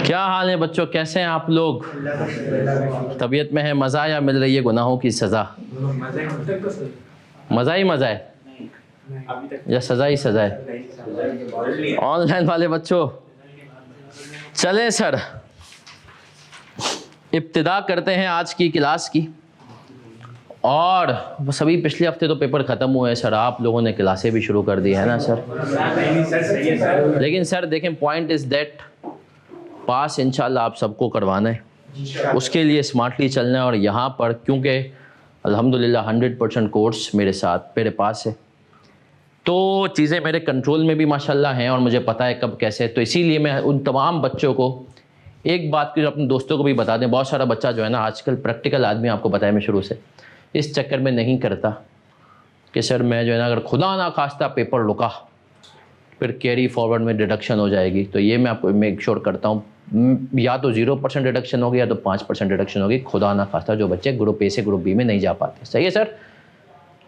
क्या हाल है बच्चों, कैसे हैं आप लोग? तबीयत में है मज़ा या मिल रही है गुनाहों की सज़ा? मज़ा ही मज़ा है या सज़ा ही सज़ा है? ऑनलाइन वाले बच्चों चलें सर, इब्तिदा करते हैं आज की क्लास की। और सभी पिछले हफ्ते तो पेपर ख़त्म हुए हैं सर, आप लोगों ने क्लासें भी शुरू कर दी है ना सर। लेकिन सर देखें, पॉइंट इज़ दैट पास इंशाल्लाह आप सबको करवाना है, उसके लिए स्मार्टली चलना है। और यहाँ पर क्योंकि अल्हम्दुलिल्लाह 100% कोर्स मेरे पास है, तो चीज़ें मेरे कंट्रोल में भी माशाल्लाह हैं और मुझे पता है कब कैसे। तो इसीलिए मैं उन तमाम बच्चों को एक बात की अपने दोस्तों को भी बता दें, बहुत सारा बच्चा जो है ना आजकल प्रैक्टिकल आदमी, आपको बताया मैं शुरू से, इस चक्कर में नहीं करता कि सर मैं जो है ना अगर खुदा ना खास्ता पेपर रुका फिर कैरी फॉरवर्ड में डिडक्शन हो जाएगी। तो ये मैं आपको मेक श्योर करता हूँ, या तो 0% डिडक्शन होगी या तो 5% डिडक्शन होगी, खुदा ना खास्ता जो बच्चे ग्रुप ए से ग्रुप बी में नहीं जा पाते। सही है सर,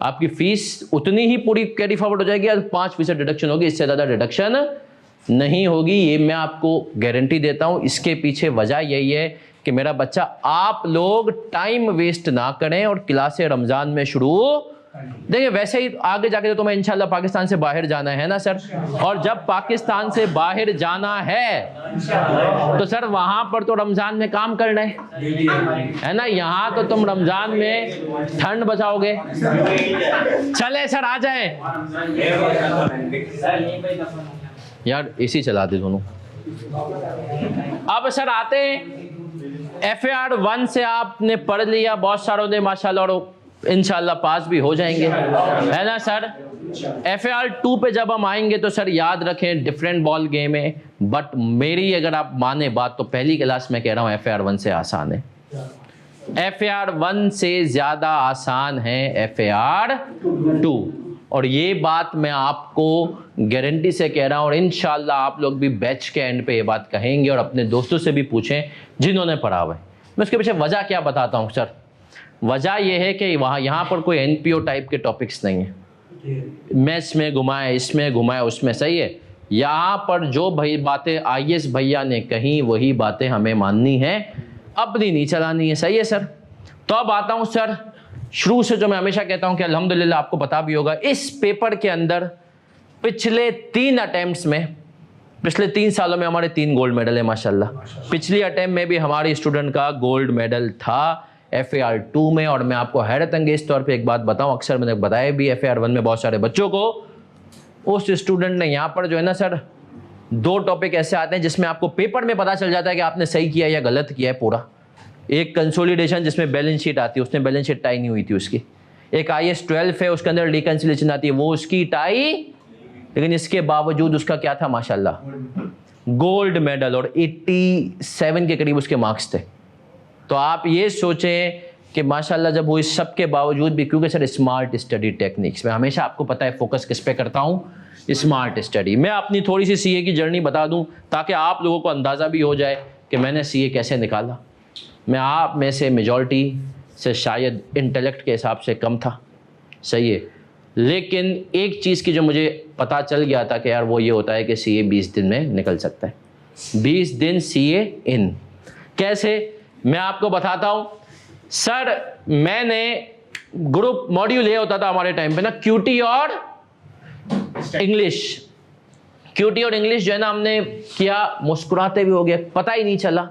आपकी फ़ीस उतनी ही पूरी कैरी फॉरवर्ड हो जाएगी या 5% डिडक्शन होगी, इससे ज़्यादा डिडक्शन नहीं होगी, ये मैं आपको गारंटी देता हूँ। इसके पीछे वजह यही है कि मेरा बच्चा, आप लोग टाइम वेस्ट ना करें और क्लासें रमज़ान में शुरू। देखिए वैसे ही आगे जाके तो तुम्हें इंशाल्लाह पाकिस्तान से बाहर जाना है ना सर, और जब पाकिस्तान से बाहर जाना है तो सर वहां पर तो रमजान में काम करना है ना। यहाँ तो तुम रमजान में ठंड बचाओगे। चले सर आ जाए यार, एसी चला दे दोनों। अब सर आते हैं FAR 1 से आपने पढ़ लिया, बहुत सारों ने माशाल्लाह, और इंशाल्लाह पास भी हो जाएंगे, है ना सर। FAR 2 पे जब हम आएंगे तो सर याद रखें डिफरेंट बॉल गेम है, बट मेरी अगर आप माने बात तो पहली क्लास में कह रहा हूँ FAR 1 से आसान है, FAR 1 से ज़्यादा आसान है FAR 2। और ये बात मैं आपको गारंटी से कह रहा हूँ, और इंशाल्लाह आप लोग भी बैच के एंड पे ये बात कहेंगे और अपने दोस्तों से भी पूछें जिन्होंने पढ़ा हुआ है। मैं उसके पीछे वजह क्या बताता हूँ सर। वजह यह है कि यहाँ पर कोई NPO टाइप के टॉपिक्स नहीं है, मैथ्स में घुमाए, इसमें घुमाए, उसमें। सही है, यहाँ पर जो भाई बातें IAS भैया ने कही वही बातें हमें माननी है, अपनी नहीं चलानी है। सही है सर। तो अब आता हूँ सर शुरू से, जो मैं हमेशा कहता हूँ कि अल्हम्दुलिल्लाह आपको पता भी होगा, इस पेपर के अंदर पिछले 3 अटेम्प्ट्स में, पिछले 3 सालों में हमारे 3 गोल्ड मेडल है माशाल्लाह। पिछली अटेम्प्ट में भी हमारे स्टूडेंट का गोल्ड मेडल था FAR 2 में। और मैं आपको हैरत अंगेज तौर पे एक बात बताऊं, अक्सर मैंने बताया भी FAR 1 में बहुत सारे बच्चों को, उस स्टूडेंट ने यहाँ पर जो है ना सर 2 टॉपिक ऐसे आते हैं जिसमें आपको पेपर में पता चल जाता है कि आपने सही किया या गलत किया है पूरा। एक कंसोलिडेशन जिसमें बैलेंस शीट आती है, उसने बैलेंस शीट टाई नहीं हुई थी उसकी। एक IAS 12 है, उसके अंदर रिकंसिलिएशन आती है, वो उसकी टाई, लेकिन इसके बावजूद उसका क्या था माशाल्लाह गोल्ड मेडल, और 87 के करीब उसके मार्क्स थे। तो आप ये सोचें कि माशाल्लाह जब वो इस सब के बावजूद भी, क्योंकि सर स्मार्ट स्टडी टेक्निक्स में हमेशा आपको पता है फोकस किस पे करता हूँ, स्मार्ट स्टडी। मैं अपनी थोड़ी सी CA की जर्नी बता दूं ताकि आप लोगों को अंदाज़ा भी हो जाए कि मैंने CA कैसे निकाला। मैं आप में से मेजॉरिटी से शायद इंटेलेक्ट के हिसाब से कम था, सही है, लेकिन एक चीज़ की जो मुझे पता चल गया था कि यार वो ये होता है कि CA 20 दिन में निकल सकता है। 20 दिन CA इन कैसे, मैं आपको बताता हूँ सर। मैंने ग्रुप मॉड्यूल ये होता था हमारे टाइम पे ना, QT और इंग्लिश। QT और इंग्लिश जो है ना हमने किया, मुस्कुराते भी हो गया, पता ही नहीं चला।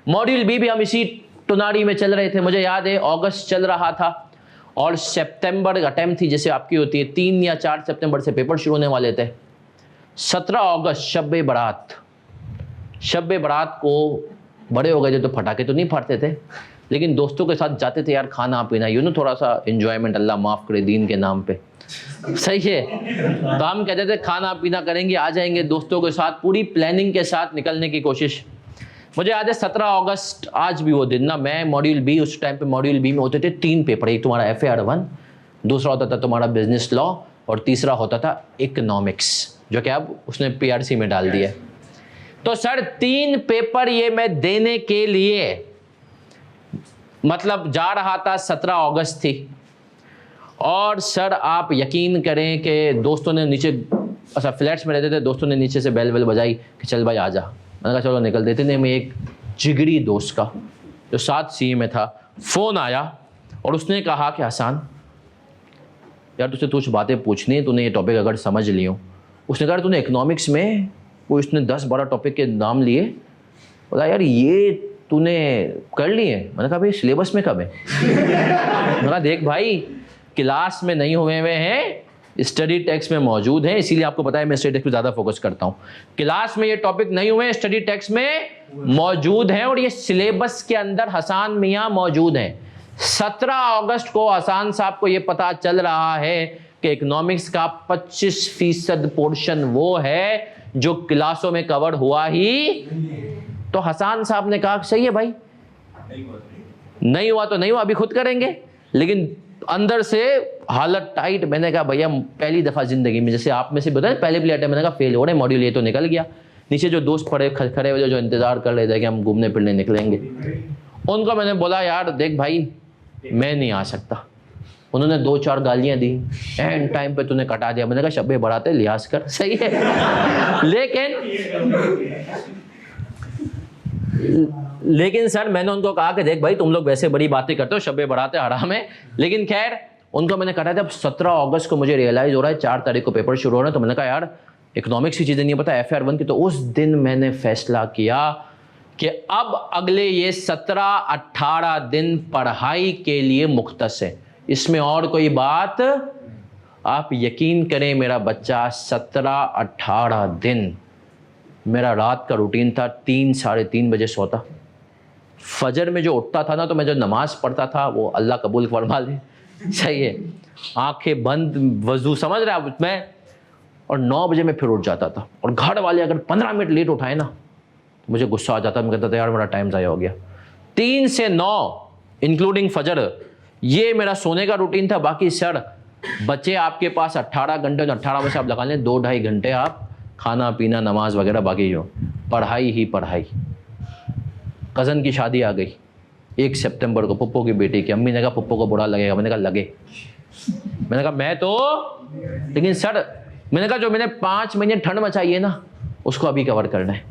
मॉड्यूल B भी हम इसी टुनारी में चल रहे थे, मुझे याद है अगस्त चल रहा था और सितंबर अटेम्प्ट थी जैसे आपकी होती है, 3 या 4 सितंबर से पेपर शुरू होने वाले थे। 17 अगस्त शब बारात को बड़े हो गए थे तो पटाखे तो नहीं फाड़ते थे, लेकिन दोस्तों के साथ जाते थे यार, खाना पीना, थोड़ा सा एंजॉयमेंट, अल्लाह माफ़ करे दीन के नाम पे। सही है, तो हम कहते थे खाना पीना करेंगे, आ जाएंगे दोस्तों के साथ, पूरी प्लानिंग के साथ निकलने की कोशिश। मुझे याद है 17 अगस्त आज भी वो दिन ना, मैं मॉड्यूल B, उस टाइम पे मॉड्यूल B में होते थे 3 पेपर, एक तुम्हारा FAR 1, दूसरा होता था तुम्हारा बिजनेस लॉ, और तीसरा होता था इकोनॉमिक्स, जो कि अब उसने PRC में डाल दिया। तो सर 3 पेपर ये मैं देने के लिए मतलब जा रहा था, 17 अगस्त थी, और सर आप यकीन करें कि दोस्तों ने नीचे, अच्छा फ्लैट्स में रहते थे, दोस्तों ने नीचे से बेल बजाई कि चल भाई आ जा, मैंने कहा चलो निकल देते। नहीं, मैं एक जिगरी दोस्त का जो साथ सी में था फ़ोन आया और उसने कहा कि हसन यार तुझसे कुछ बातें पूछनी है, तूने ये टॉपिक अगर समझ लियो। उसने कहा तूने इकोनॉमिक्स में वो इसने 10-12 टॉपिक के नाम लिए, बोला यार ये तूने कर लिए। मैंने कहा भाई सिलेबस में कब है? मैंने कहा देख भाई क्लास में नहीं हुए हैं, स्टडी टेक्स्ट में मौजूद है, इसीलिए आपको पता है मैं स्टडी टेक्स्ट पे ज़्यादा फोकस करता हूँ। क्लास में ये टॉपिक नहीं हुए, स्टडी टेक्स्ट में मौजूद है और ये सिलेबस के अंदर हसन मियाँ मौजूद हैं। 17 अगस्त को हसन साहब को ये पता चल रहा है कि इकोनॉमिक्स का 25% पोर्शन वो है जो क्लासों में कवर हुआ ही। तो हसन साहब ने कहा सही है भाई, नहीं हुआ तो नहीं हुआ, अभी खुद करेंगे। लेकिन अंदर से हालत टाइट। मैंने कहा भैया पहली दफ़ा ज़िंदगी में, जैसे आप में से बताए पहले भी मैंने कहा फेल हो रहे मॉड्यूल, ये तो निकल गया। नीचे जो दोस्त खड़े हुए जो इंतज़ार कर रहे थे कि हम घूमने फिरने निकलेंगे, उनको मैंने बोला यार देख भाई मैं नहीं आ सकता। उन्होंने 2-4 गालियाँ दी, एंड टाइम पे तूने कटा दिया। मैंने कहा शब्बे बराते लिहाज कर, सही है। लेकिन सर मैंने उनको कहा कि देख भाई तुम लोग वैसे बड़ी बातें करते हो, शब्बे बराते हराम है। लेकिन खैर उनको मैंने कहा था 17 अगस्त को मुझे रियलाइज़ हो रहा है 4 तारीख को पेपर शुरू हो रहा है। तो मैंने कहा यार इकोनॉमिक्स की चीज़ें नहीं पता, FR1 की। तो उस दिन मैंने फैसला किया कि अब अगले ये 17-18 दिन पढ़ाई के लिए मुख्तस है, इसमें और कोई बात। आप यकीन करें मेरा बच्चा 17-18 दिन मेरा रात का रूटीन था, 3-3:30 बजे सोता। फजर में जो उठता था ना, तो मैं जो नमाज पढ़ता था वो अल्लाह कबूल फरमा ले, सही है, आंखें बंद वजू समझ रहा है मैं, और 9 बजे मैं फिर उठ जाता था। और घर वाले अगर 15 मिनट लेट उठाए ना तो मुझे गुस्सा आ जाता। मैं कहता था यार मेरा टाइम ज़ाया हो गया। 3 से 9 इंक्लूडिंग फजर ये मेरा सोने का रूटीन था। बाकी सर बच्चे आपके पास 18 घंटे, 18 में से आप लगा लें 2-2.5 घंटे आप खाना पीना नमाज वगैरह, बाकी जो पढ़ाई ही पढ़ाई। कज़न की शादी आ गई 1 सितंबर को, पप्पो की बेटी की। अम्मी ने कहा पप्पो को बुरा लगेगा। मैंने कहा लगे। मैंने कहा मैं तो, लेकिन सर मैंने कहा जो मैंने 5 महीने ठंड मचाई है ना उसको अभी कवर करना है।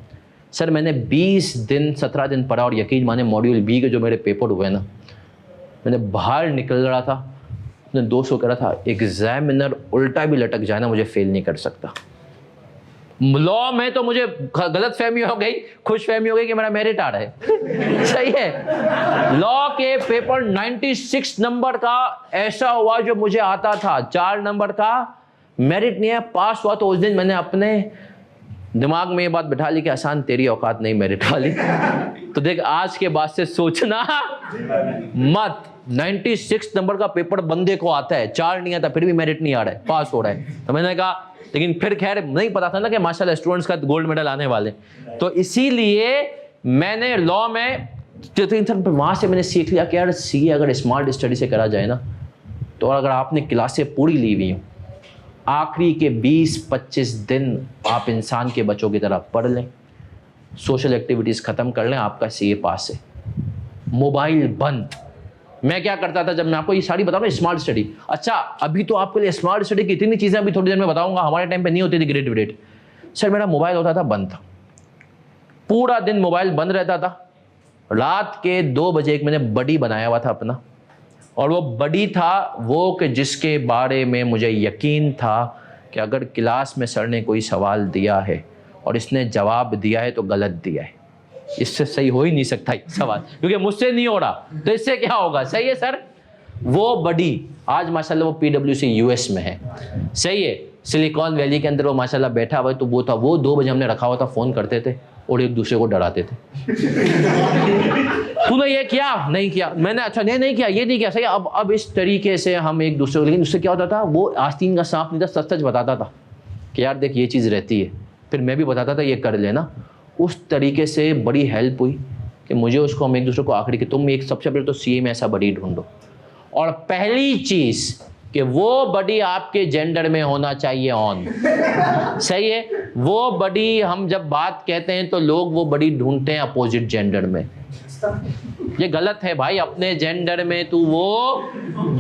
सर मैंने 20 दिन 17 दिन पढ़ा और यकीन माने मॉड्यूल बी के जो मेरे पेपर हुए ना, मैंने बाहर निकल रहा था, अपने दोस्त को कह रहा था एग्जामिनर उल्टा भी लटक जाए ना मुझे फेल नहीं कर सकता। लॉ में तो मुझे गलत फहमी हो गई, खुश फहमी हो गई कि मेरा मेरिट आ रहा है। सही है। लॉ के पेपर 96 नंबर का ऐसा हुआ जो मुझे आता था, 4 नंबर का मेरिट नहीं है, पास हुआ। तो उस दिन मैंने अपने दिमाग में ये बात बिठा ली कि आसान तेरी औकात नहीं मेरिट वाली। तो देख आज के बाद से सोचना मत। 96 नंबर का पेपर बंदे को आता है, 4 नहीं आता, फिर भी मेरिट नहीं आ रहा है, पास हो रहा है। तो मैंने कहा, लेकिन फिर खैर नहीं पता था ना कि माशाल्लाह स्टूडेंट्स का गोल्ड मेडल आने वाले। तो इसीलिए मैंने लॉ में वहां से मैंने सीख लिया कि यार सीए अगर स्मार्ट स्टडी से करा जाए ना, तो अगर आपने क्लासें पूरी ली हुई हो, आखिरी के 20-25 दिन आप इंसान के बच्चों की तरह पढ़ लें, सोशल एक्टिविटीज़ ख़त्म कर लें, आपका सीए पास है। मोबाइल बंद। मैं क्या करता था, जब मैं आपको ये सारी बताऊँ ना स्मार्ट स्टडी, अच्छा अभी तो आपके लिए स्मार्ट स्टडी की इतनी चीज़ें अभी थोड़ी देर में बताऊंगा, हमारे टाइम पे नहीं होती थी ग्रेड व्रेड। सर मेरा मोबाइल होता था बंद था, पूरा दिन मोबाइल बंद रहता था। रात के 2 बजे एक मैंने बडी बनाया हुआ था अपना, और वो बडी था वो कि जिसके बारे में मुझे यकीन था कि अगर क्लास में सर ने कोई सवाल दिया है और इसने जवाब दिया है तो गलत दिया है, इससे सही हो ही नहीं सकता ये सवाल, क्योंकि मुझसे नहीं हो रहा तो इससे क्या होगा। सही है सर। वो बडी आज माशाल्लाह वो PwC US में है, सही है, सिलिकॉन वैली के अंदर वो माशाल्लाह बैठा हुआ है। तो वो था, वो 2 बजे हमने रखा हुआ था, फ़ोन करते थे और एक दूसरे को डराते थे। तूने ये किया नहीं किया, मैंने अच्छा नहीं किया, ये नहीं किया, सही। अब इस तरीके से हम एक दूसरे को, लेकिन उससे क्या होता था, वो आस्तीन का सांप नहीं था, सच सच बताता था कि यार देख ये चीज़ रहती है, फिर मैं भी बताता था ये कर लेना। उस तरीके से बड़ी हेल्प हुई कि मुझे उसको, हम एक दूसरे को आखिरी कि तुम एक सबसे पहले तो सीए में ऐसा बडी ढूंढो, और पहली चीज़ कि वो बडी आपके जेंडर में होना चाहिए ऑन। सही है। वो बडी हम जब बात कहते हैं तो लोग वो बडी ढूंढते हैं अपोजिट जेंडर में, ये गलत है भाई। अपने जेंडर में तू वो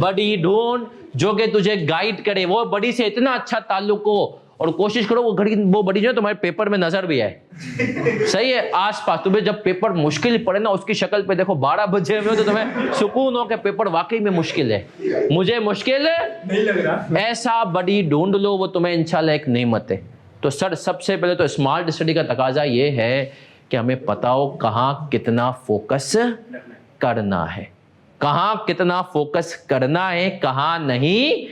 बडी ढूंढ जो कि तुझे गाइड करे, वो बडी से इतना अच्छा ताल्लुक हो और कोशिश करो वो घड़ी वो बड़ी जो है तुम्हारे पेपर में नजर भी आए। सही है, आसपास तुम्हें जब पेपर मुश्किल पड़े ना, उसकी शक्ल पे देखो 12 बजे में हो तो तुम्हें सुकून हो कि पेपर वाकई में मुश्किल है, मुझे मुश्किल नहीं लग रहा, ऐसा बड़ी ढूंढ लो, वो तुम्हें इंशाल्लाह एक नेमत है। तो सर सबसे पहले तो स्मार्ट स्टडी का तकाजा ये है कि हमें पता हो कहाँ कितना फोकस करना है, कहाँ कितना फोकस करना है, कहाँ नहीं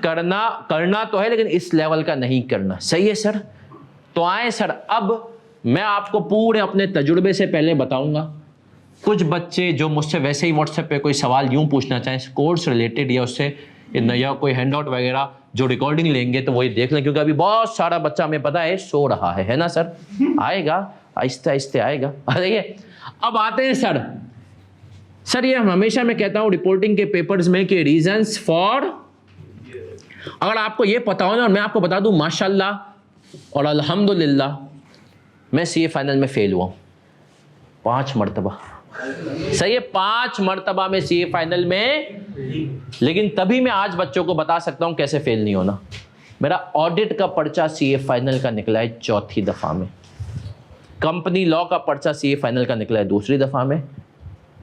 करना तो है लेकिन इस लेवल का नहीं करना। सही है सर। तो आए सर, अब मैं आपको पूरे अपने तजुर्बे से पहले बताऊंगा। कुछ बच्चे जो मुझसे वैसे ही व्हाट्सएप पे कोई सवाल यूं पूछना चाहें कोर्स रिलेटेड या उससे या कोई हैंडआउट वगैरह जो रिकॉर्डिंग लेंगे तो वही देख लें, क्योंकि अभी बहुत सारा बच्चा हमें पता है सो रहा है ना सर। आएगा आहिस्ते आहिस्ते आएगा। अरे अब आते हैं सर ये हमेशा मैं कहता हूं रिपोर्टिंग के पेपर्स में कि रीजंस फॉर, अगर आपको ये पता हो ना, और मैं आपको बता दूं माशाल्लाह और अल्हम्दुलिल्लाह मैं सीए फाइनल में फेल हुआ 5 मरतबा। सही है, 5 मरतबा में सीए फाइनल में, लेकिन तभी मैं आज बच्चों को बता सकता हूं कैसे फेल नहीं होना। मेरा ऑडिट का पर्चा सीए फाइनल का निकला है 4थी दफा में, कंपनी लॉ का पर्चा सीए फाइनल का निकला है 2री दफा में,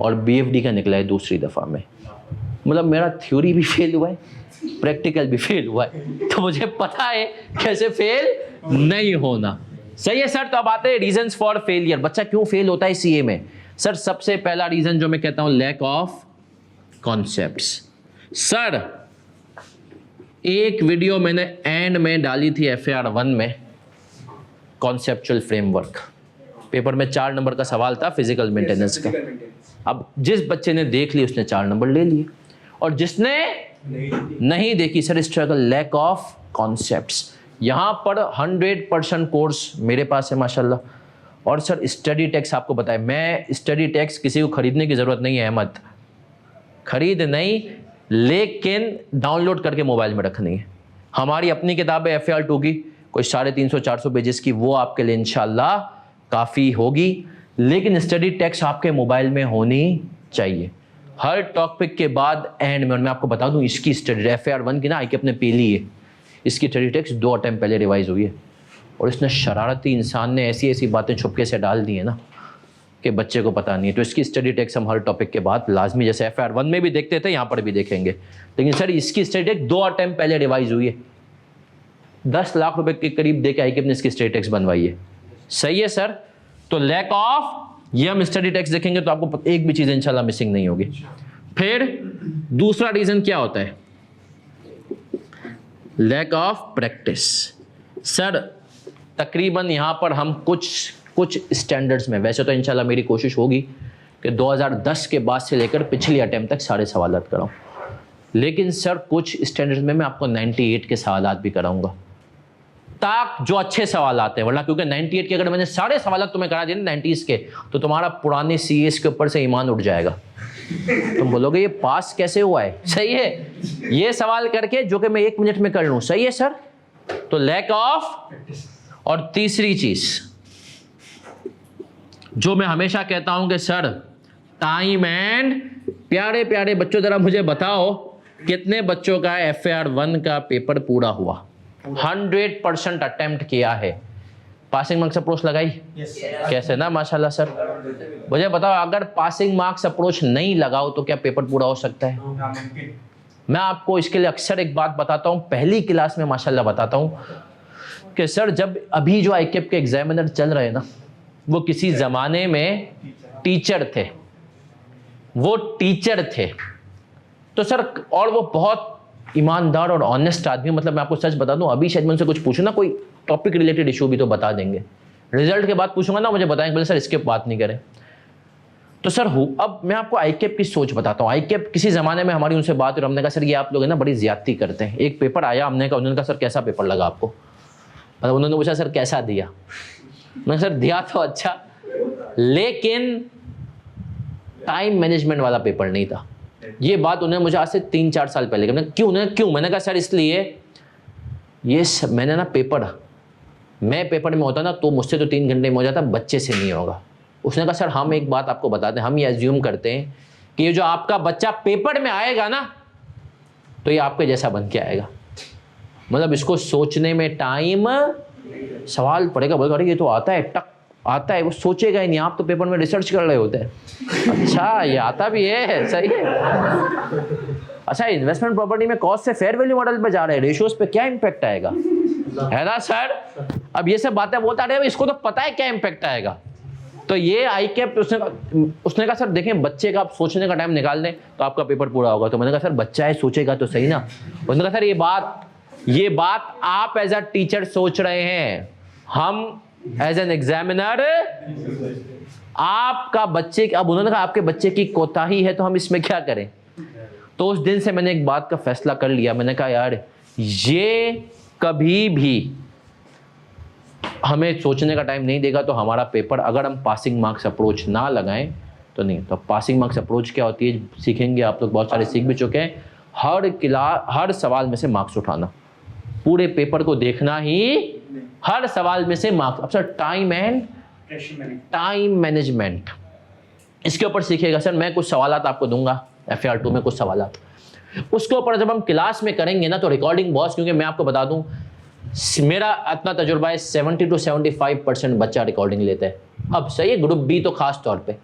और बीएफडी का निकला है 2री दफा में। मतलब मेरा थ्योरी भी फेल हुआ है, प्रैक्टिकल भी फेल हुआ है, तो मुझे पता है कैसे फेल नहीं होना। सही है सर। तो अब आते हैं रीजंस फॉर फेलियर, बच्चा क्यों फेल होता है सीए में। सर सबसे पहला रीजन जो मैं कहता हूं लैक ऑफ कॉन्सेप्ट्स। सर एक वीडियो मैंने एंड में डाली थी एफएआर 1 में, कॉन्सेप्चुअल फ्रेमवर्क, पेपर में 4 नंबर का सवाल था फिजिकल मेंटेनेंस का। अब जिस बच्चे ने देख ली उसने 4 नंबर ले लिए, और जिसने नहीं देखी sir struggle lack of concepts. यहां पर 100% कोर्स मेरे पास है माशाल्लाह। और सर स्टडी टेक्स्ट आपको बताए, मैं स्टडी टेक्स्ट किसी को खरीदने की जरूरत नहीं है अहमद, खरीद नहीं, लेकिन डाउनलोड करके मोबाइल में रखनी है। हमारी अपनी किताब है एफएआर 2 की, कोई 350-400 पेजेस की, वो आपके लिए इंशाल्लाह काफ़ी होगी, लेकिन स्टडी टेक्स्ट आपके मोबाइल में होनी चाहिए। हर टॉपिक के बाद एंड में, और मैं आपको बता दूं इसकी स्टडी एफएआर 1 की ना आई के अपने पीली है, इसकी स्टडी टेक्स्ट 2 अटेम्प्ट पहले रिवाइज हुई है, और इसने शरारती इंसान ने ऐसी ऐसी बातें छुपके से डाल दी है ना कि बच्चे को पता नहीं है। तो इसकी स्टडी टेक्स्ट हम हर टॉपिक के बाद लाजमी, जैसे एफआर 1 में भी देखते थे यहाँ पर भी देखेंगे, लेकिन सर इसकी स्टडी टेक्स्ट 2 अटेम्प्ट पहले रिवाइज हुई है, 10 लाख रुपए के करीब दे के आई ने इसकी स्टडी टेक्स्ट बनवाई है। सही है सर। तो लैक ऑफ, ये हम स्टडी टेक्स्ट देखेंगे तो आपको एक भी चीज इंशाल्लाह मिसिंग नहीं होगी। फिर दूसरा रीजन क्या होता है, लैक ऑफ प्रैक्टिस। सर तकरीबन यहाँ पर हम कुछ स्टैंडर्ड्स में, वैसे तो इंशाल्लाह मेरी कोशिश होगी कि 2010 के बाद से लेकर पिछली अटेम्प्ट तक सारे सवालात कराऊं, लेकिन सर कुछ स्टैंडर्ड्स में मैं आपको 98 के सवालात भी कराऊंगा, ताक जो अच्छे सवाल आते हैं, वरना क्योंकि 98 के अगर मैंने सारे सवाल तुम्हें करा दिए 90s के, तो तुम्हारा पुराने सीएस के ऊपर से ईमान उठ जाएगा, तुम बोलोगे ये पास कैसे हुआ है। सही है, ये सवाल करके जो कि मैं 1 मिनट में कर लूं। सही है सर। तो लैक ऑफ। और तीसरी चीज जो मैं हमेशा कहता हूं कि सर टाइम एंड, प्यारे प्यारे बच्चों जरा मुझे बताओ कितने बच्चों का एफएआर 1 का पेपर पूरा हुआ, 100% अटेम्प्ट किया है, पासिंग मार्क्स अप्रोच लगाई? कैसे ना माशाल्लाह सर। मुझे बताओ अगर पासिंग मार्क्स अप्रोच नहीं लगाओ तो क्या पेपर पूरा हो सकता है? मैं आपको इसके लिए अक्सर एक बात बताता हूं, पहली क्लास में माशाल्लाह बताता हूं कि सर जब अभी जो आईकेप के एग्जामिनर चल रहे हैं ना, वो किसी जमाने में टीचर थे, वो टीचर थे तो सर, और वो बहुत ईमानदार और ऑनेस्ट आदमी, मतलब मैं आपको सच बता दूं, अभी शायद मैं उनसे कुछ पूछूं ना कोई टॉपिक रिलेटेड इशू भी तो बता देंगे, रिजल्ट के बाद पूछूंगा ना मुझे बताएंगे बोले सर इसके बात नहीं करें। तो सर अब मैं आपको आईकेप की सोच बताता हूँ। आईकेप किसी जमाने में हमारी उनसे बात हुई, हमने कहा सर ये आप लोग है ना बड़ी ज्यादती करते हैं। एक पेपर आया, हमने कहा, उन्होंने कहा सर कैसा पेपर लगा आपको, मतलब उन्होंने पूछा सर कैसा दिया, मैं सर दिया तो अच्छा, लेकिन टाइम मैनेजमेंट वाला पेपर नहीं था। ये बात उन्होंने मुझे आज से 3-4 साल पहले कहा। क्यों? मैंने कहा सर इसलिए ये मैंने ना मैं पेपर में होता ना तो मुझसे तो 3 घंटे में हो जाता, बच्चे से नहीं होगा। उसने कहा सर हम एक बात आपको बताते हैं, हम ये एज्यूम करते हैं कि ये जो आपका बच्चा पेपर में आएगा ना तो ये आपके जैसा बन के आएगा। मतलब इसको सोचने में टाइम, सवाल पड़ेगा, बोलेगा अरे ये तो आता है, टक आता है, वो सोचेगा ही नहीं, आप तो पेपर में रिसर्च कर रहे होते हैं। अच्छा ये आता भी है, सही है। अच्छा इन्वेस्टमेंट प्रॉपर्टी में कॉस्ट से फेयर वैल्यू मॉडल पे जा रहे हैं, रेशियोज पे क्या इंपैक्ट आएगा, है ना सर। अब ये सब बातें बोलता रहे, इसको तो पता है क्या इंपैक्ट आएगा। तो ये आई कैप उसने कहा सर देखें बच्चे का आप सोचने का टाइम निकाल दें तो आपका पेपर पूरा होगा। तो मैंने कहा सर बच्चा है सोचेगा तो सही ना। उसने कहा सर ये बात आप एज अ टीचर सोच रहे हैं, हम एज एन एग्जामिनर आपका बच्चे, अब उन्होंने कहा आपके बच्चे की कोताही है तो हम इसमें क्या करें। तो उस दिन से मैंने एक बात का फैसला कर लिया, मैंने कहा यार ये कभी भी हमें सोचने का टाइम नहीं देगा तो हमारा पेपर, अगर हम पासिंग मार्क्स अप्रोच ना लगाएं तो नहीं। तो पासिंग मार्क्स अप्रोच क्या होती है सीखेंगे आप लोग, बहुत सारे सीख भी चुके हैं। हर सवाल में से मार्क्स उठाना, पूरे पेपर को देखना ही, हर सवाल में से मार्क्स। अब सर टाइम मैनेजमेंट इसके ऊपर सीखिएगा सर। मैं कुछ सवालात आपको दूंगा FAR 2 में, कुछ सवालात उसके ऊपर जब हम क्लास में करेंगे ना तो रिकॉर्डिंग बहुत, क्योंकि मैं आपको बता दूं मेरा इतना तजुर्बा है 70 to 75% बच्चा रिकॉर्डिंग लेते हैं। अब सही है ग्रुप बी तो खास तौर पे,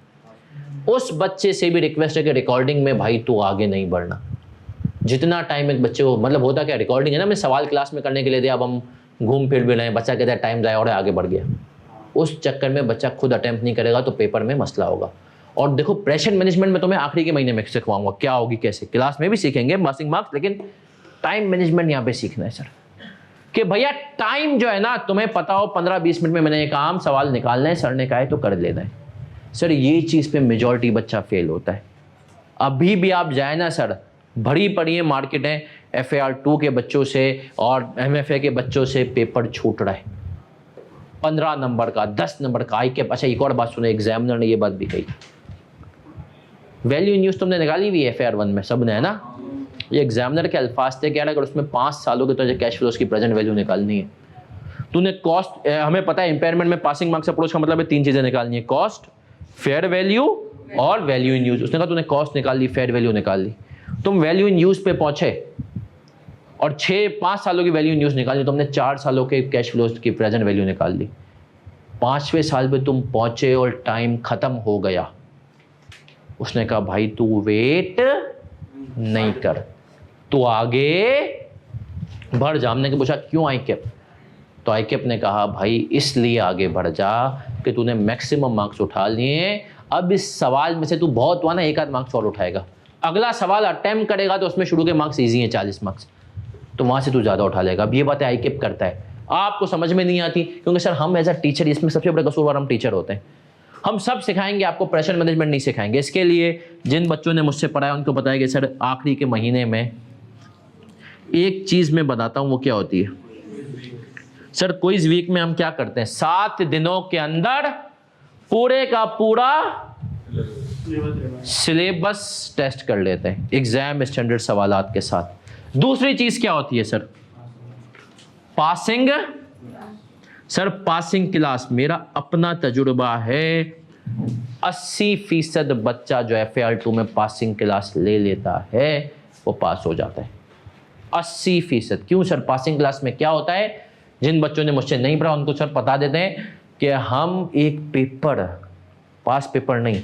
उस बच्चे से भी रिक्वेस्ट है कि रिकॉर्डिंग में भाई तू आगे नहीं बढ़ना। जितना टाइम एक बच्चे को, मतलब होता क्या रिकॉर्डिंग है ना, मैं सवाल क्लास में करने के लिए दिया, अब हम घूम फिर भी रहे हैं, बच्चा कहता है टाइम जाए और आगे बढ़ गया। उस चक्कर में बच्चा खुद अटेम्प्ट नहीं करेगा तो पेपर में मसला होगा। और देखो प्रेशर मैनेजमेंट में तो मैं आखिरी के महीने में सिखवाऊंगा क्या होगी कैसे, क्लास में भी सीखेंगे पासिंग मार्क्स, लेकिन टाइम मैनेजमेंट यहाँ पे सीखना है सर। कि भैया टाइम जो है ना, तुम्हें पता हो 15-20 मिनट में मैंने एक आम सवाल निकालना है, सर ने कहा है तो कर लेना है। सर ये चीज़ पे मेजॉरिटी बच्चा फेल होता है। अभी भी आप जाए ना सर, भरी पड़ी है मार्केटें FAR 2 के बच्चों से और MFA के बच्चों से पेपर छूट रहा है 15 नंबर का, 10 नंबर का आई कैप। अच्छा एक और बात सुने, एग्जामिनर ने ये बात भी कही, वैल्यू इन यूज तुमने निकाली हुई है FAR 1 में, सब ने है ना। ये एग्जामिनर के अल्फाज थे, कह रहा है अगर उसमें 5 सालों के तुझे कैश फ्लोज की प्रेजेंट वैल्यू निकालनी है, तूने कॉस्ट, हमें पता है इंपेयरमेंट में पासिंग मार्क्स अप्रोच का मतलब है 3 चीजें निकालनी है, कॉस्ट, फेयर वैल्यू और वैल्यू इन यूज। उसने कहा तूने कॉस्ट निकाल ली, फेयर वैल्यू निकाल ली, तुम वैल्यू इन यूज पे पहुंचे और 5 सालों की वैल्यू इन यूज निकाली, तुमने 4 सालों के कैश फ्लोज की प्रेजेंट वैल्यू निकाल ली। 5वें साल पे तुम पहुंचे और टाइम खत्म हो गया। उसने कहा भाई तू वेट नहीं कर, तू आगे बढ़ जा। हमने पूछा क्यों आई कैप, तो आई कैप ने कहा भाई इसलिए आगे बढ़ जा कि तूने मैक्सिमम मार्क्स उठा लिए, अब इस सवाल में से तू बहुत हुआ ना, एक आध मार्क्स और उठाएगा, अगला सवाल अटेम्प्ट करेगा तो उसमें शुरू के मार्क्स इजी हैं 40 मार्क्स, तो वहां से तू ज्यादा उठा लेगा। अब ये बातें आई कैप करता है, आपको समझ में नहीं आती क्योंकि सर हम एज अ टीचर, इसमें सबसे बड़ा कसूरवार हम टीचर होते हैं। हम सब सिखाएंगे आपको, प्रेशर मैनेजमेंट नहीं सिखाएंगे। इसके लिए जिन बच्चों ने मुझसे पढ़ा है उनको पता है कि सर आखिरी के महीने में एक चीज मैं बताता हूं, वो क्या होती है सर। क्विज वीक में हम क्या करते हैं, 7 दिनों के अंदर पूरे का पूरा सिलेबस टेस्ट कर लेते हैं एग्जाम स्टैंडर्ड सवालात के साथ। दूसरी चीज क्या होती है sir, passing. Sir passing class, मेरा अपना तजुर्बा है 80% बच्चा जो FAR 2 में पासिंग क्लास ले लेता है वो पास हो जाता है 80%। क्यों सर, पासिंग क्लास में क्या होता है, जिन बच्चों ने मुझसे नहीं पढ़ा उनको सर बता देते हैं कि हम एक पेपर, पास पेपर नहीं,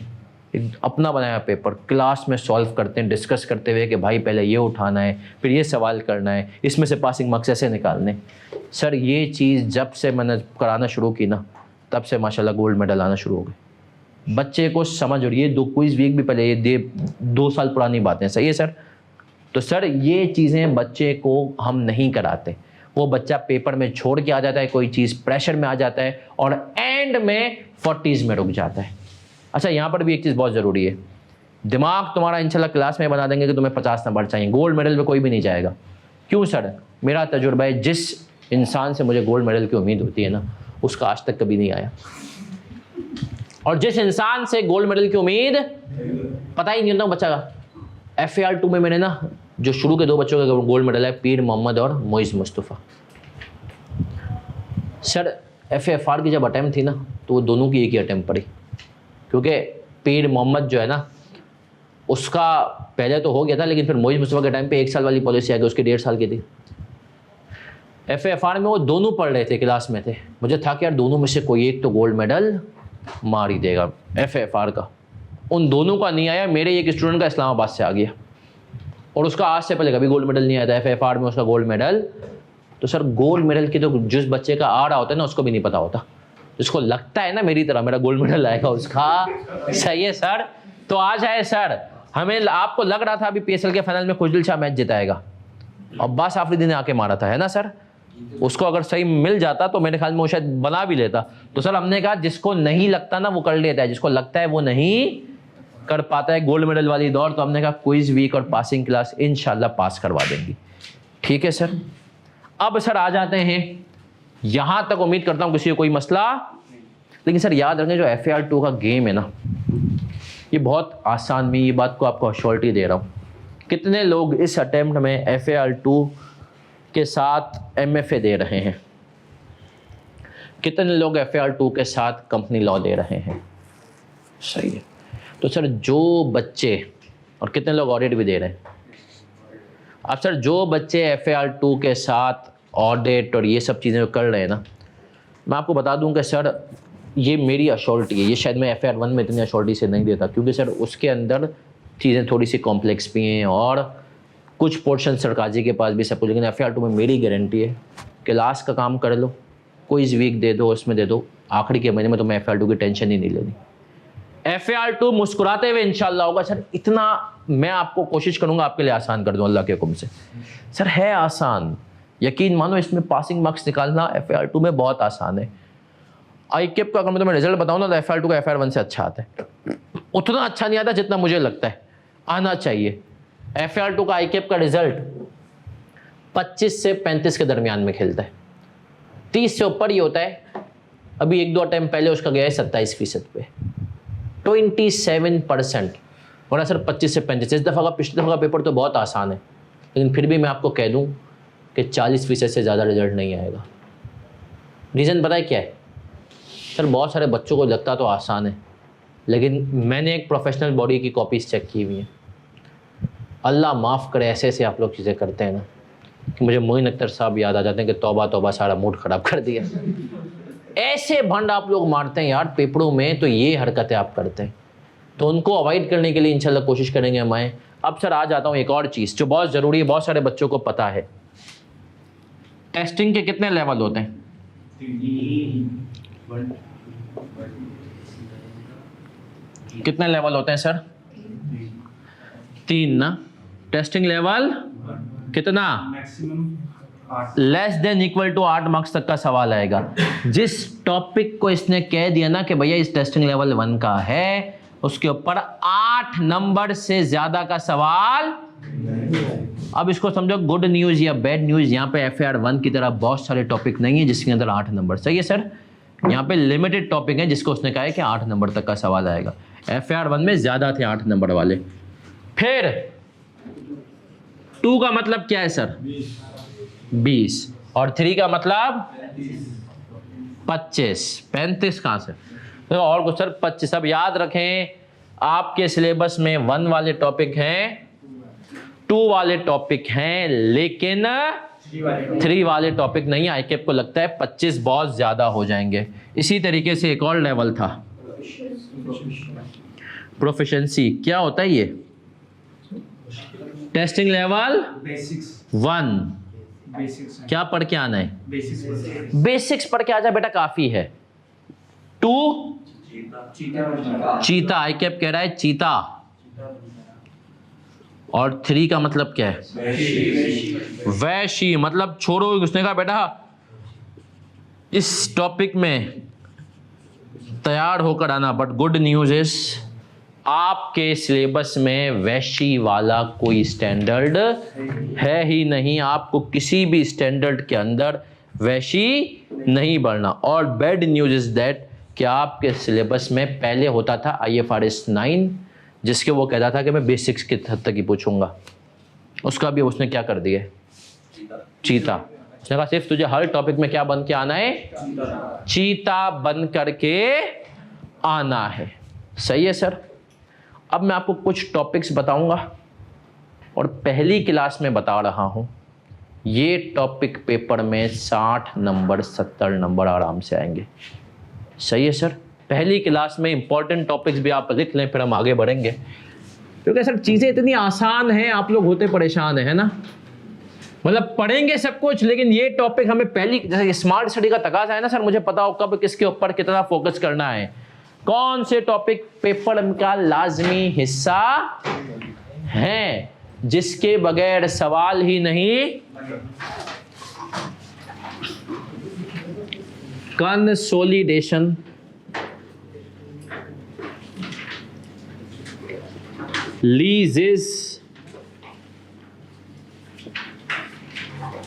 एक अपना बनाया पेपर क्लास में सॉल्व करते हैं, डिस्कस करते हुए कि भाई पहले ये उठाना है, फिर ये सवाल करना है, इसमें से पासिंग मार्क्स ऐसे निकालने। सर ये चीज़ जब से मैंने कराना शुरू की ना, तब से माशाल्लाह गोल्ड मेडल आना शुरू हो गए। बच्चे को समझ, और ये 2 क्विज वीक भी पहले, ये 2 साल पुरानी बातें, सही है सर। तो सर ये चीज़ें बच्चे को हम नहीं कराते, वो बच्चा पेपर में छोड़ के आ जाता है, कोई चीज़ प्रेशर में आ जाता है और एंड में 40s में रुक जाता है। अच्छा यहाँ पर भी एक चीज़ बहुत ज़रूरी है, दिमाग तुम्हारा इंशाल्लाह क्लास में बना देंगे कि तुम्हें 50 नंबर चाहिए, गोल्ड मेडल पे कोई भी नहीं जाएगा। क्यों सर, मेरा तजुर्बा है, जिस इंसान से मुझे गोल्ड मेडल की उम्मीद होती है ना, उसका आज तक कभी नहीं आया, और जिस इंसान से गोल्ड मेडल की उम्मीद पता ही नहीं होता बच्चा का। FAR 2 में मैंने ना जो शुरू के 2 बच्चों का गोल्ड मेडल है, पीर मोहम्मद और मोइज मुस्तफ़ा। सर FAR की जब अटैम्प्ट थी ना तो वो दोनों की एक ही अटैम्प्ट पड़ी, क्योंकि पीर मोहम्मद जो है ना उसका पहले तो हो गया था, लेकिन फिर मोइज मुस्तफ़ा के टाइम पे 1 साल वाली पॉलिसी आ गई, उसकी 1.5 साल की थी। FAFR में वो दोनों पढ़ रहे थे, क्लास में थे, मुझे था कि यार दोनों में से कोई एक तो गोल्ड मेडल मार ही देगा FAFR का। उन दोनों का नहीं आया, मेरे एक स्टूडेंट का इस्लामाबाद से आ गया, और उसका आज से पहले कभी गोल्ड मेडल नहीं आया था FAFR में, उसका गोल्ड मेडल। तो सर गोल्ड मेडल की तो जिस बच्चे का आ रहा होता है ना उसको भी नहीं पता होता, जिसको लगता है ना मेरी तरह मेरा गोल्ड मेडल आएगा उसका। सही है सर। तो आज है सर, हमें आपको लग रहा था अभी PSL के फाइनल में खुजदिल शाह मैच जिताएगा, अब्बास आफरीदी ने आके मारा था, है ना सर। उसको अगर सही मिल जाता तो मेरे ख्याल में वो शायद बना भी लेता। तो सर हमने कहा जिसको नहीं लगता ना वो कर लेता है, जिसको लगता है वो नहीं कर पाता है गोल्ड मेडल वाली दौड़। तो हमने कहा क्विज वीक और पासिंग क्लास इंशाल्लाह पास करवा देंगी। ठीक है सर। अब सर आ जाते हैं, यहां तक उम्मीद करता हूं किसी को कोई मसला। लेकिन सर याद रखें जो FAR2 का गेम है ना, ये बहुत आसान, मैं ये बात को आपको अश्योरिटी दे रहा हूं। कितने लोग इस अटेम्प्ट में FAR2 के साथ MFA दे रहे हैं, कितने लोग FAR2 के साथ कंपनी लॉ दे रहे हैं? सही है। तो सर जो बच्चे, और कितने लोग ऑडिट भी दे रहे हैं? अब सर जो बच्चे FAR2 के साथ ऑडिट और ये सब चीज़ें कर रहे हैं ना, मैं आपको बता दूं कि सर ये मेरी अश्योरिटी है, ये शायद मैं FAR1 में इतनी अश्योरिटी से नहीं देता, क्योंकि सर उसके अंदर चीज़ें थोड़ी सी कॉम्प्लेक्स भी हैं और कुछ पोर्शन सरकाजी के पास भी सब कुछ। लेकिन FAR2 में मेरी गारंटी है, क्लास का काम कर लो, क्विज वीक दे दो, उसमें दे दो, आखिरी के महीने में तुम्हें FAR2 की टेंशन ही नहीं लेनी। FAR2 मुस्कुराते हुए इंशाल्लाह होगा सर। इतना मैं आपको कोशिश करूंगा आपके लिए आसान कर दूं अल्लाह के हुक्म से। सर है आसान, यकीन मानो इसमें पासिंग मार्क्स निकालना FAR2 में बहुत आसान है। ICAP का अगर मैं तुम्हें रिजल्ट बताऊं ना तो FAR2 का FAR1 से अच्छा आता है, उतना अच्छा नहीं आता जितना मुझे लगता है आना चाहिए। FAR2 का ICAP का रिजल्ट 25 से 35 के दरमियान में खेलता है, 30 से ऊपर ही होता है। अभी 1-2 अटेम्प्ट पहले उसका गया है 27% पे, 27%, वरना सर 25 से 35। इस दफ़ा का पिछले दफ़ा का पेपर तो बहुत आसान है, लेकिन फिर भी मैं आपको कह दूं कि 40% से ज़्यादा रिजल्ट नहीं आएगा। रीज़न पता है क्या है सर? बहुत सारे बच्चों को लगता तो आसान है, लेकिन मैंने एक प्रोफेशनल बॉडी की कॉपीज़ चेक की हुई हैं। अल्लाह माफ़ करे, ऐसे ऐसे आप लोग चीज़ें करते हैं ना कि मुझे मोइन अख्तर साहब याद आ जाते हैं कि तौबा तौबा सारा मूड ख़राब कर दिया। ऐसे भंड आप लोग मारते हैं यार पेपरों में, तो ये हरकतें आप करते हैं, तो उनको अवॉइड करने के लिए इंशाल्लाह कोशिश करेंगे हम आए। अब सर आ जाता हूँ एक और चीज़ जो बहुत ज़रूरी है, बहुत सारे बच्चों को पता है। टेस्टिंग के कितने लेवल होते हैं? कितने लेवल होते हैं सर? 3 ना। टेस्टिंग लेवल कितना? Less than equal to 8 marks तक का सवाल आएगा। जिस टॉपिक को इसने कह दिया ना कि भैया इस टेस्टिंग लेवल 1 का है, उसके ऊपर 8 नंबर से ज्यादा का सवाल। अब इसको समझो गुड न्यूज या बैड न्यूज। यहाँ पे FAR1 की तरह बहुत सारे टॉपिक नहीं है जिसके अंदर 8 नंबर। सही है सर। यहाँ पे लिमिटेड टॉपिक है जिसको उसने कहा है कि 8 नंबर तक का सवाल आएगा। FAR1 में ज्यादा थे 8 नंबर वाले। फिर 2 का मतलब क्या है सर? 20। और 3 का मतलब 25। 35 कहाँ से? तो और कुछ सर 25। अब याद रखें आपके सिलेबस में 1 वाले टॉपिक हैं, 2 वाले टॉपिक हैं, लेकिन 3 वाले टॉपिक नहीं। ICAP को लगता है 25 बहुत ज्यादा हो जाएंगे। इसी तरीके से एक और लेवल था प्रोफिशिएंसी। क्या होता है ये? Testing level 1। क्या पढ़ के आना है? बेसिक्स पढ़ के आ जा बेटा, काफी है। 2 चीता, ICAP कह रहा है चीता। और 3 का मतलब क्या है? वैशी। मतलब छोड़ो, उसने कहा बेटा इस टॉपिक में तैयार होकर आना। बट गुड न्यूज इज आपके सिलेबस में वैशी वाला कोई स्टैंडर्ड है ही नहीं। आपको किसी भी स्टैंडर्ड के अंदर वैशी नहीं बढ़ना। और बैड न्यूज इज दैट कि आपके सिलेबस में पहले होता था IFRS 9, जिसके वो कहता था कि मैं बेसिक्स की हद तक ही पूछूंगा। उसका भी उसने क्या कर दिया? चीता। उसने कहा सिर्फ तुझे हर टॉपिक में क्या बन के आना है? चीता बन करके आना है। सही है सर। अब मैं आपको कुछ टॉपिक्स बताऊंगा और पहली क्लास में बता रहा हूं, ये टॉपिक पेपर में 60 नंबर 70 नंबर आराम से आएंगे। सही है सर। पहली क्लास में इंपॉर्टेंट टॉपिक्स भी आप लिख लें, फिर हम आगे बढ़ेंगे, क्योंकि सर चीज़ें इतनी आसान हैं, आप लोग होते परेशान है ना। मतलब पढ़ेंगे सब कुछ, लेकिन ये टॉपिक हमें पहली, जैसे स्मार्ट स्टडी का तकाजा है ना सर, मुझे पता हो कब किसके ऊपर कितना फोकस करना है, कौन से टॉपिक पेपर का लाजमी हिस्सा है, जिसके बगैर सवाल ही नहीं। कंसोलिडेशन, लीजेस,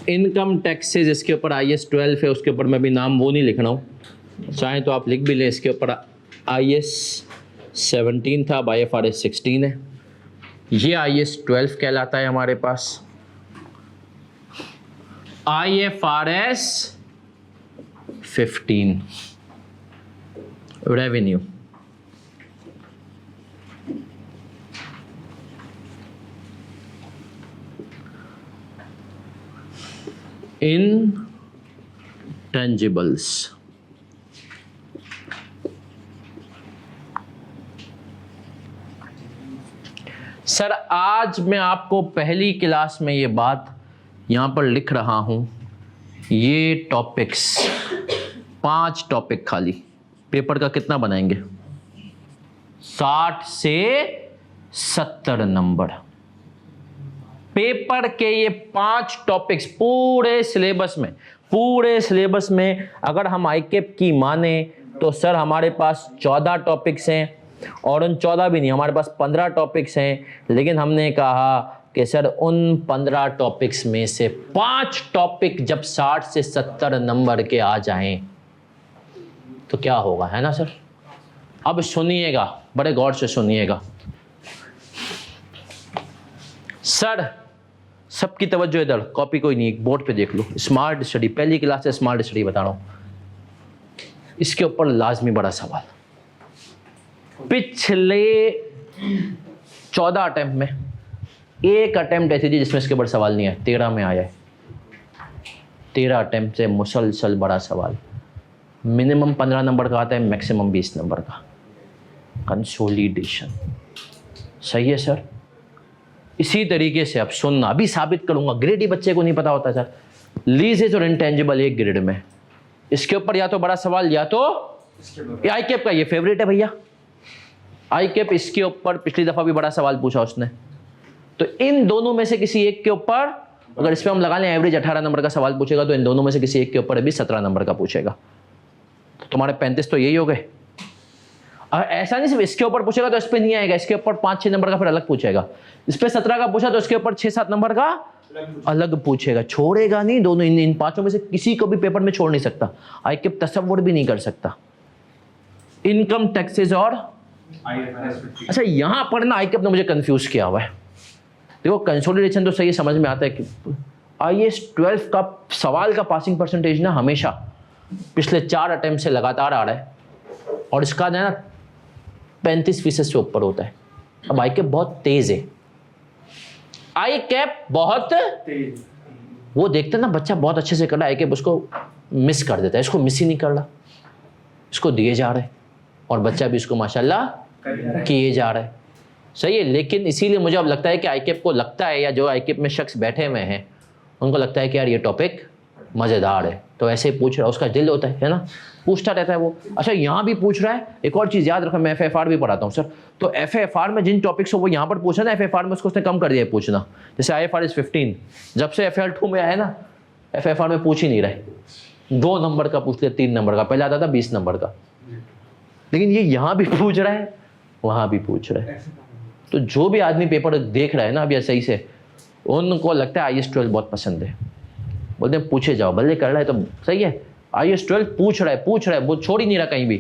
इनकम टैक्सेस, इसके ऊपर IAS 12 है, उसके ऊपर मैं भी नाम वो नहीं लिख रहा हूँ, चाहे तो आप लिख भी लें। इसके ऊपर IAS 17 था, IFRS 16 है, ये IAS 12 कहलाता है हमारे पास। IFRS 15 रेवेन्यू, intangibles, सर आज मैं आपको पहली क्लास में ये बात यहाँ पर लिख रहा हूँ, ये टॉपिक्स 5 टॉपिक खाली पेपर का कितना बनाएंगे, 60 से 70 नंबर पेपर के। ये 5 टॉपिक्स पूरे सिलेबस में अगर हम ICAP की माने तो सर हमारे पास 14 टॉपिक्स हैं, और उन 14 भी नहीं, हमारे पास 15 टॉपिक्स हैं, लेकिन हमने कहा कि सर उन 15 टॉपिक्स में से 5 टॉपिक जब 60 से 70 नंबर के आ जाएं तो क्या होगा, है ना सर। अब सुनिएगा, बड़े गौर से सुनिएगा सर, सबकी तवज्जो इधर, कॉपी कोई नहीं, बोर्ड पे देख लो। स्मार्ट स्टडी, पहली क्लास से स्मार्ट स्टडी बता रहा हूं, इसके ऊपर लाजमी बड़ा सवाल। पिछले 14 अटेम्प्ट में एक अटेम्प्ट ऐसी थी जिसमें इसके ऊपर सवाल नहीं आया, 13 में आया है। 13 अटेम्प्ट से मुसलसल बड़ा सवाल, मिनिमम 15 नंबर का आता है, मैक्सिमम 20 नंबर का। कंसोलिडेशन, सही है सर। इसी तरीके से अब सुनना, अभी साबित करूंगा, ग्रेड ही बच्चे को नहीं पता होता सर। लीजेस और इंटेंजिबल एक ग्रेड में, इसके ऊपर या तो बड़ा सवाल या तो ICAP का ये फेवरेट है भैया, ICAP इसके ऊपर पिछली दफा भी बड़ा सवाल पूछा उसने। तो इन दोनों में से किसी एक के ऊपर, अगर इस पे हम लगा लें एवरेज 18 नंबर का सवाल पूछेगा, तो इन दोनों में से किसी एक के ऊपर अभी 17 नंबर का पूछेगा, तो तुम्हारे 35 तो यही हो गए। और ऐसा नहीं सिर्फ इसके ऊपर पूछेगा तो इस पे नहीं आएगा, इसके ऊपर 5-6 नंबर का फिर अलग पूछेगा। इस पे 17 का पूछा तो इसके ऊपर 6-7 नंबर का अलग पूछेगा, छोड़ेगा नहीं। दोनों इन 5 में से किसी को भी पेपर में छोड़ नहीं सकता, ICAP तसव्वुर भी नहीं कर सकता। इनकम टैक्सेस और अच्छा, यहां पर ना ICAP ने मुझे कंफ्यूज किया हुआ है। देखो कंसोलिडेशन तो सही समझ में आता है कि IAS 12 का सवाल का पासिंग परसेंटेज ना हमेशा पिछले 4 अटेम्प्ट से लगातार आ रहा है, और इसका ना 35% से ऊपर होता है। अब ICAP बहुत तेज है, ICAP बहुत तेज, वो देखते ना बच्चा बहुत अच्छे से कर रहा है, ICAP उसको मिस कर देता है, इसको मिस ही नहीं कर रहा, इसको दिए जा रहे हैं, और बच्चा भी इसको माशाल्लाह किए जा रहा है। सही है, लेकिन इसीलिए मुझे अब लगता है कि ICAP को लगता है, या जो ICAP में शख्स बैठे हुए हैं उनको लगता है कि यार ये टॉपिक मज़ेदार है, तो ऐसे पूछ रहा है, उसका दिल होता है ना, पूछता रहता है वो। अच्छा यहाँ भी पूछ रहा है, एक और चीज़ याद रखो, मैं FFR भी पढ़ाता हूँ सर, तो FFR में जिन टॉपिक्स वो यहाँ पर पूछा ना, FFR में उसको उसने कम कर दिया है पूछना। जैसे IFRS 15 जब से FFR 2 में आया ना, FFR में पूछ ही नहीं रहे, 2 नंबर का पूछ लिया, 3 नंबर का, पहले आता था 20 नंबर का, लेकिन ये यहाँ भी पूछ रहा है, वहाँ भी पूछ रहा है। तो जो भी आदमी पेपर देख रहा है ना अभी सही से, उनको लगता है IAS 12 बहुत पसंद है, बोलते हैं पूछे जाओ, भले कर रहा है तो सही है, IAS 12 पूछ रहा है, वो छोड़ ही नहीं रहा कहीं भी।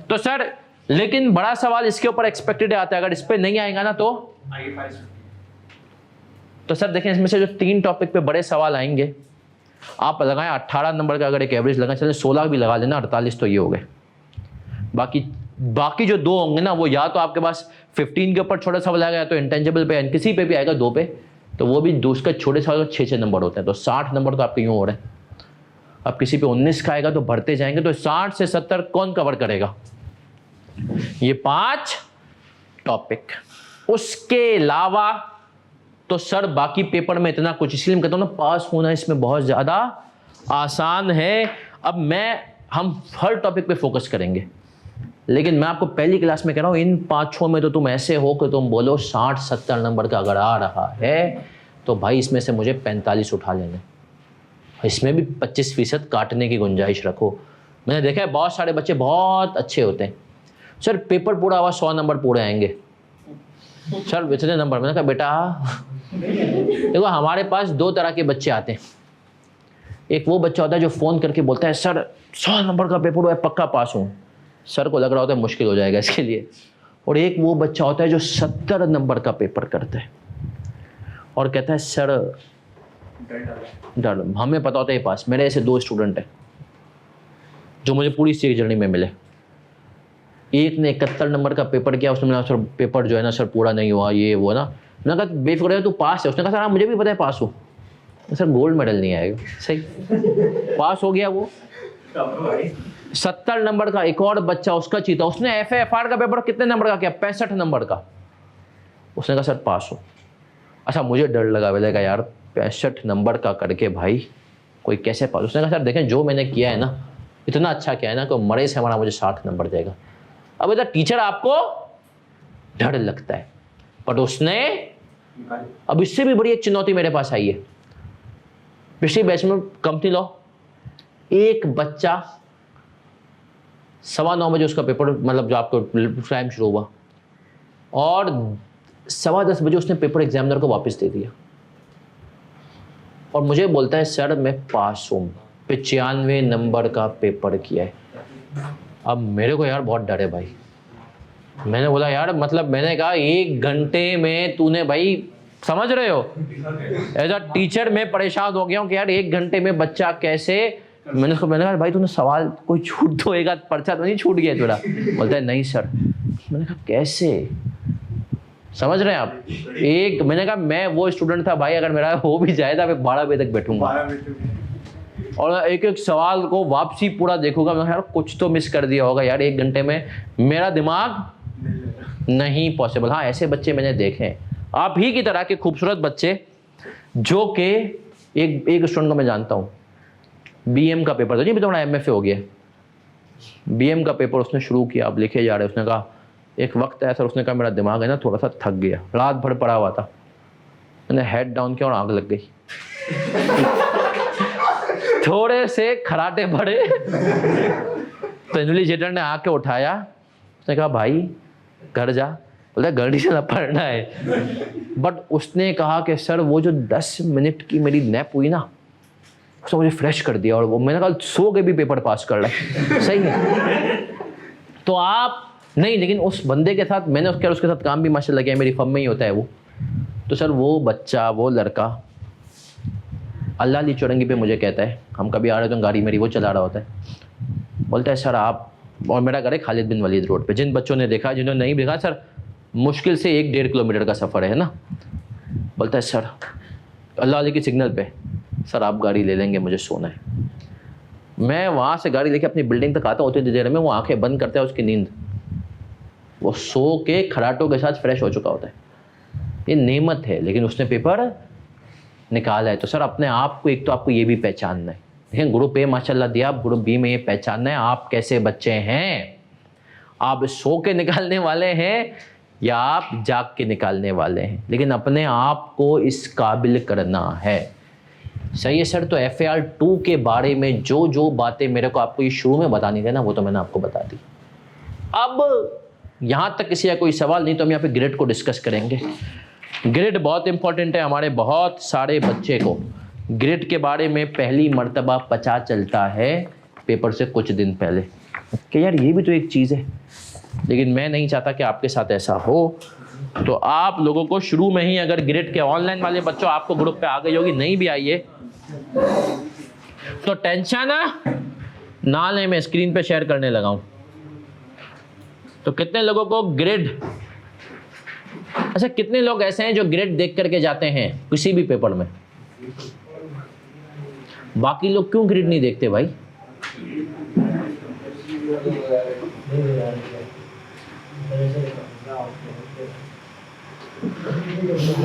तो सर लेकिन बड़ा सवाल इसके ऊपर एक्सपेक्टेड आता है, अगर इस पे नहीं आएगा ना तो सर देखें, इसमें से जो 3 टॉपिक पे बड़े सवाल आएंगे, आप लगाएं 18 नंबर का, अगर एक एवरेज लगाएं, चलें 16 भी लगा लेना, 48 तो ये हो गए। बाकी जो 2 होंगे ना, वो या तो आपके पास 15 के ऊपर छोटा सवाल आएगा, या तो इंटेंजिबल पे, किसी पे भी आएगा, 2 पे, तो वो भी उसका छोटे सवाल 6-6 नंबर होते हैं, तो 60 नंबर तो आपके यूँ हो रहे हैं। अब किसी पे 19 का आएगा तो बढ़ते जाएंगे, तो 60 से 70 कौन कवर करेगा? ये 5 टॉपिक। उसके अलावा तो सर बाकी पेपर में इतना कुछ, इसलिए मैं कहता हूँ ना पास होना इसमें बहुत ज़्यादा आसान है। अब हम हर टॉपिक पे फोकस करेंगे, लेकिन मैं आपको पहली क्लास में कह रहा हूँ इन 5-6 में तो तुम ऐसे हो कि तुम बोलो 60-70 नंबर का अगर आ रहा है तो भाई इसमें से मुझे 45 उठा लेने, इसमें भी 25% काटने की गुंजाइश रखो। मैंने देखा है बहुत सारे बच्चे बहुत अच्छे होते हैं, सर पेपर पूरा हुआ 100 नंबर पूरे आएंगे सर, इतने नंबर। मैंने कहा बेटा देखो हमारे पास 2 तरह के बच्चे आते हैं। एक वो बच्चा होता है जो फ़ोन करके बोलता है सर 100 नंबर का पेपर हुआ है, पक्का पास हूँ, सर को लग रहा होता है मुश्किल हो जाएगा इसके लिए। और एक वो बच्चा होता है जो 70 नंबर का पेपर करता है और कहता है सर डर, हमें पता होता है ये पास। मेरे ऐसे 2 स्टूडेंट हैं जो मुझे पूरी सीख जर्नी में मिले। एक ने 71 नंबर का पेपर किया, उसने बोला सर पेपर जो है ना सर पूरा नहीं हुआ, ये वो ना। मैंने कहा बेफिक्र है तू पास है? उसने कहा सर हाँ मुझे भी पता है पास हूँ। सर गोल्ड मेडल नहीं आएगा, सही पास हो गया वो। 70 नंबर का एक और बच्चा उसका चीता, उसने FAR का पेपर कितने नंबर का किया? 65 नंबर का। उसने कहा सर पास हो। अच्छा मुझे डर लगा, बोले का यार 65 नंबर का करके भाई कोई कैसे पास? उसने कहा सर देखें जो मैंने किया है ना इतना अच्छा किया है ना, कोई मरे से हमारा मुझे 60 नंबर देगा। अब इधर टीचर आपको डर लगता है, पर उसने, अब इससे भी बड़ी एक चुनौती मेरे पास आई है। पिछली बैच में कंपनी लॉ, एक बच्चा 9:15 बजे उसका पेपर, मतलब जो आपको टाइम शुरू हुआ, और 10:15 बजे उसने पेपर एग्जामिनर को वापस दे दिया और मुझे बोलता है सर मैं पास हूँ, 95 नंबर का पेपर किया है। अब मेरे को यार बहुत डर है भाई। मैंने बोला यार मतलब मैंने कहा 1 घंटे में तूने, भाई समझ रहे हो, एज अ टीचर मैं परेशान हो गया हूँ कि यार 1 घंटे में बच्चा कैसे। मैंने कहा भाई तूने सवाल कोई छूट तो, एक पर्चा तो नहीं छूट गया थोड़ा? बोलता है नहीं सर। मैंने कहा कैसे, समझ रहे हैं आप? मैंने कहा मैं वो स्टूडेंट था भाई, अगर मेरा हो भी जाए था मैं 12 बजे तक बैठूंगा और एक एक सवाल को वापसी पूरा देखूंगा। मैं यार कुछ तो मिस कर दिया होगा यार, 1 घंटे में मेरा दिमाग नहीं पॉसिबल। हाँ ऐसे बच्चे मैंने देखे हैं, आप ही की तरह के खूबसूरत बच्चे, जो कि एक स्टूडेंट को मैं जानता हूँ, BM का पेपर था जी, थोड़ा MFA हो गया, BM का पेपर उसने शुरू किया, अब लिखे जा रहे। उसने कहा एक वक्त है सर, उसने कहा मेरा दिमाग है ना थोड़ा सा थक गया, रात भर पड़ा हुआ था, मैंने हेड डाउन किया और आग लग गई थोड़े से खराटे पड़े तो इन्विजिलेटर ने आके उठाया, उसने कहा भाई घर जा। बोला घर नहीं चला, पढ़ना है। बट उसने कहा कि सर वो जो 10 मिनट की मेरी नैप हुई ना, उसने मुझे फ्रेश कर दिया और वो मैंने कहा सो के भी पेपर पास कर रहा। सही है। तो आप नहीं, लेकिन उस बंदे के साथ मैंने उसके साथ काम भी माशाल्लाह किया, मेरी फर्म में ही होता है वो। तो सर वो बच्चा, वो लड़का अल्लाह ली चौरंगी पे मुझे कहता है, हम कभी आ रहे तो गाड़ी मेरी वो चला रहा होता है, बोलता है सर आप, और मेरा घर है खालिद बिन वलीद रोड पे, जिन बच्चों ने देखा, जिन्होंने नहीं देखा, सर मुश्किल से 1-1.5 किलोमीटर का सफ़र है ना। बोलता है सर अल्लाह अली की सिग्नल पे, सर आप गाड़ी ले लेंगे, मुझे सोना है। मैं वहाँ से गाड़ी लेके अपनी बिल्डिंग तक आता हूँ, उतनी देर में वो आंखें बंद करता है, उसकी नींद, वो सो के खराटों के साथ फ्रेश हो चुका होता है। ये नेमत है, लेकिन उसने पेपर निकाला है। तो सर अपने आप को, एक तो आपको ये भी पहचानना है, देखें ग्रुप A माशाल्लाह दिया, आप ग्रुप B में ये पहचानना है आप कैसे बच्चे हैं, आप सो के निकालने वाले हैं या आप जाग के निकालने वाले हैं, लेकिन अपने आप को इस काबिल करना है। सही है सर। तो FAR 2 के बारे में जो जो बातें मेरे को आपको ये शुरू में बतानी थी ना, वो तो मैंने आपको बता दी। अब यहाँ तक किसी का कोई सवाल नहीं तो हम यहाँ पे ग्रेड को डिस्कस करेंगे। ग्रेड बहुत इंपॉर्टेंट है, हमारे बहुत सारे बच्चे को ग्रेड के बारे में पहली मर्तबा पता चलता है पेपर से कुछ दिन पहले कि यार ये भी तो एक चीज़ है, लेकिन मैं नहीं चाहता कि आपके साथ ऐसा हो। तो आप लोगों को शुरू में ही, अगर ग्रेड के ऑनलाइन वाले बच्चों आपको ग्रुप पे आ गई होगी, नहीं भी आई है तो टेंशन ना लें, मैं स्क्रीन पे शेयर करने लगा हूं। तो कितने लोगों को ग्रेड, अच्छा, कितने लोग ऐसे हैं जो ग्रेड देख करके जाते हैं किसी भी पेपर में? बाकी लोग क्यों ग्रेड नहीं देखते भाई?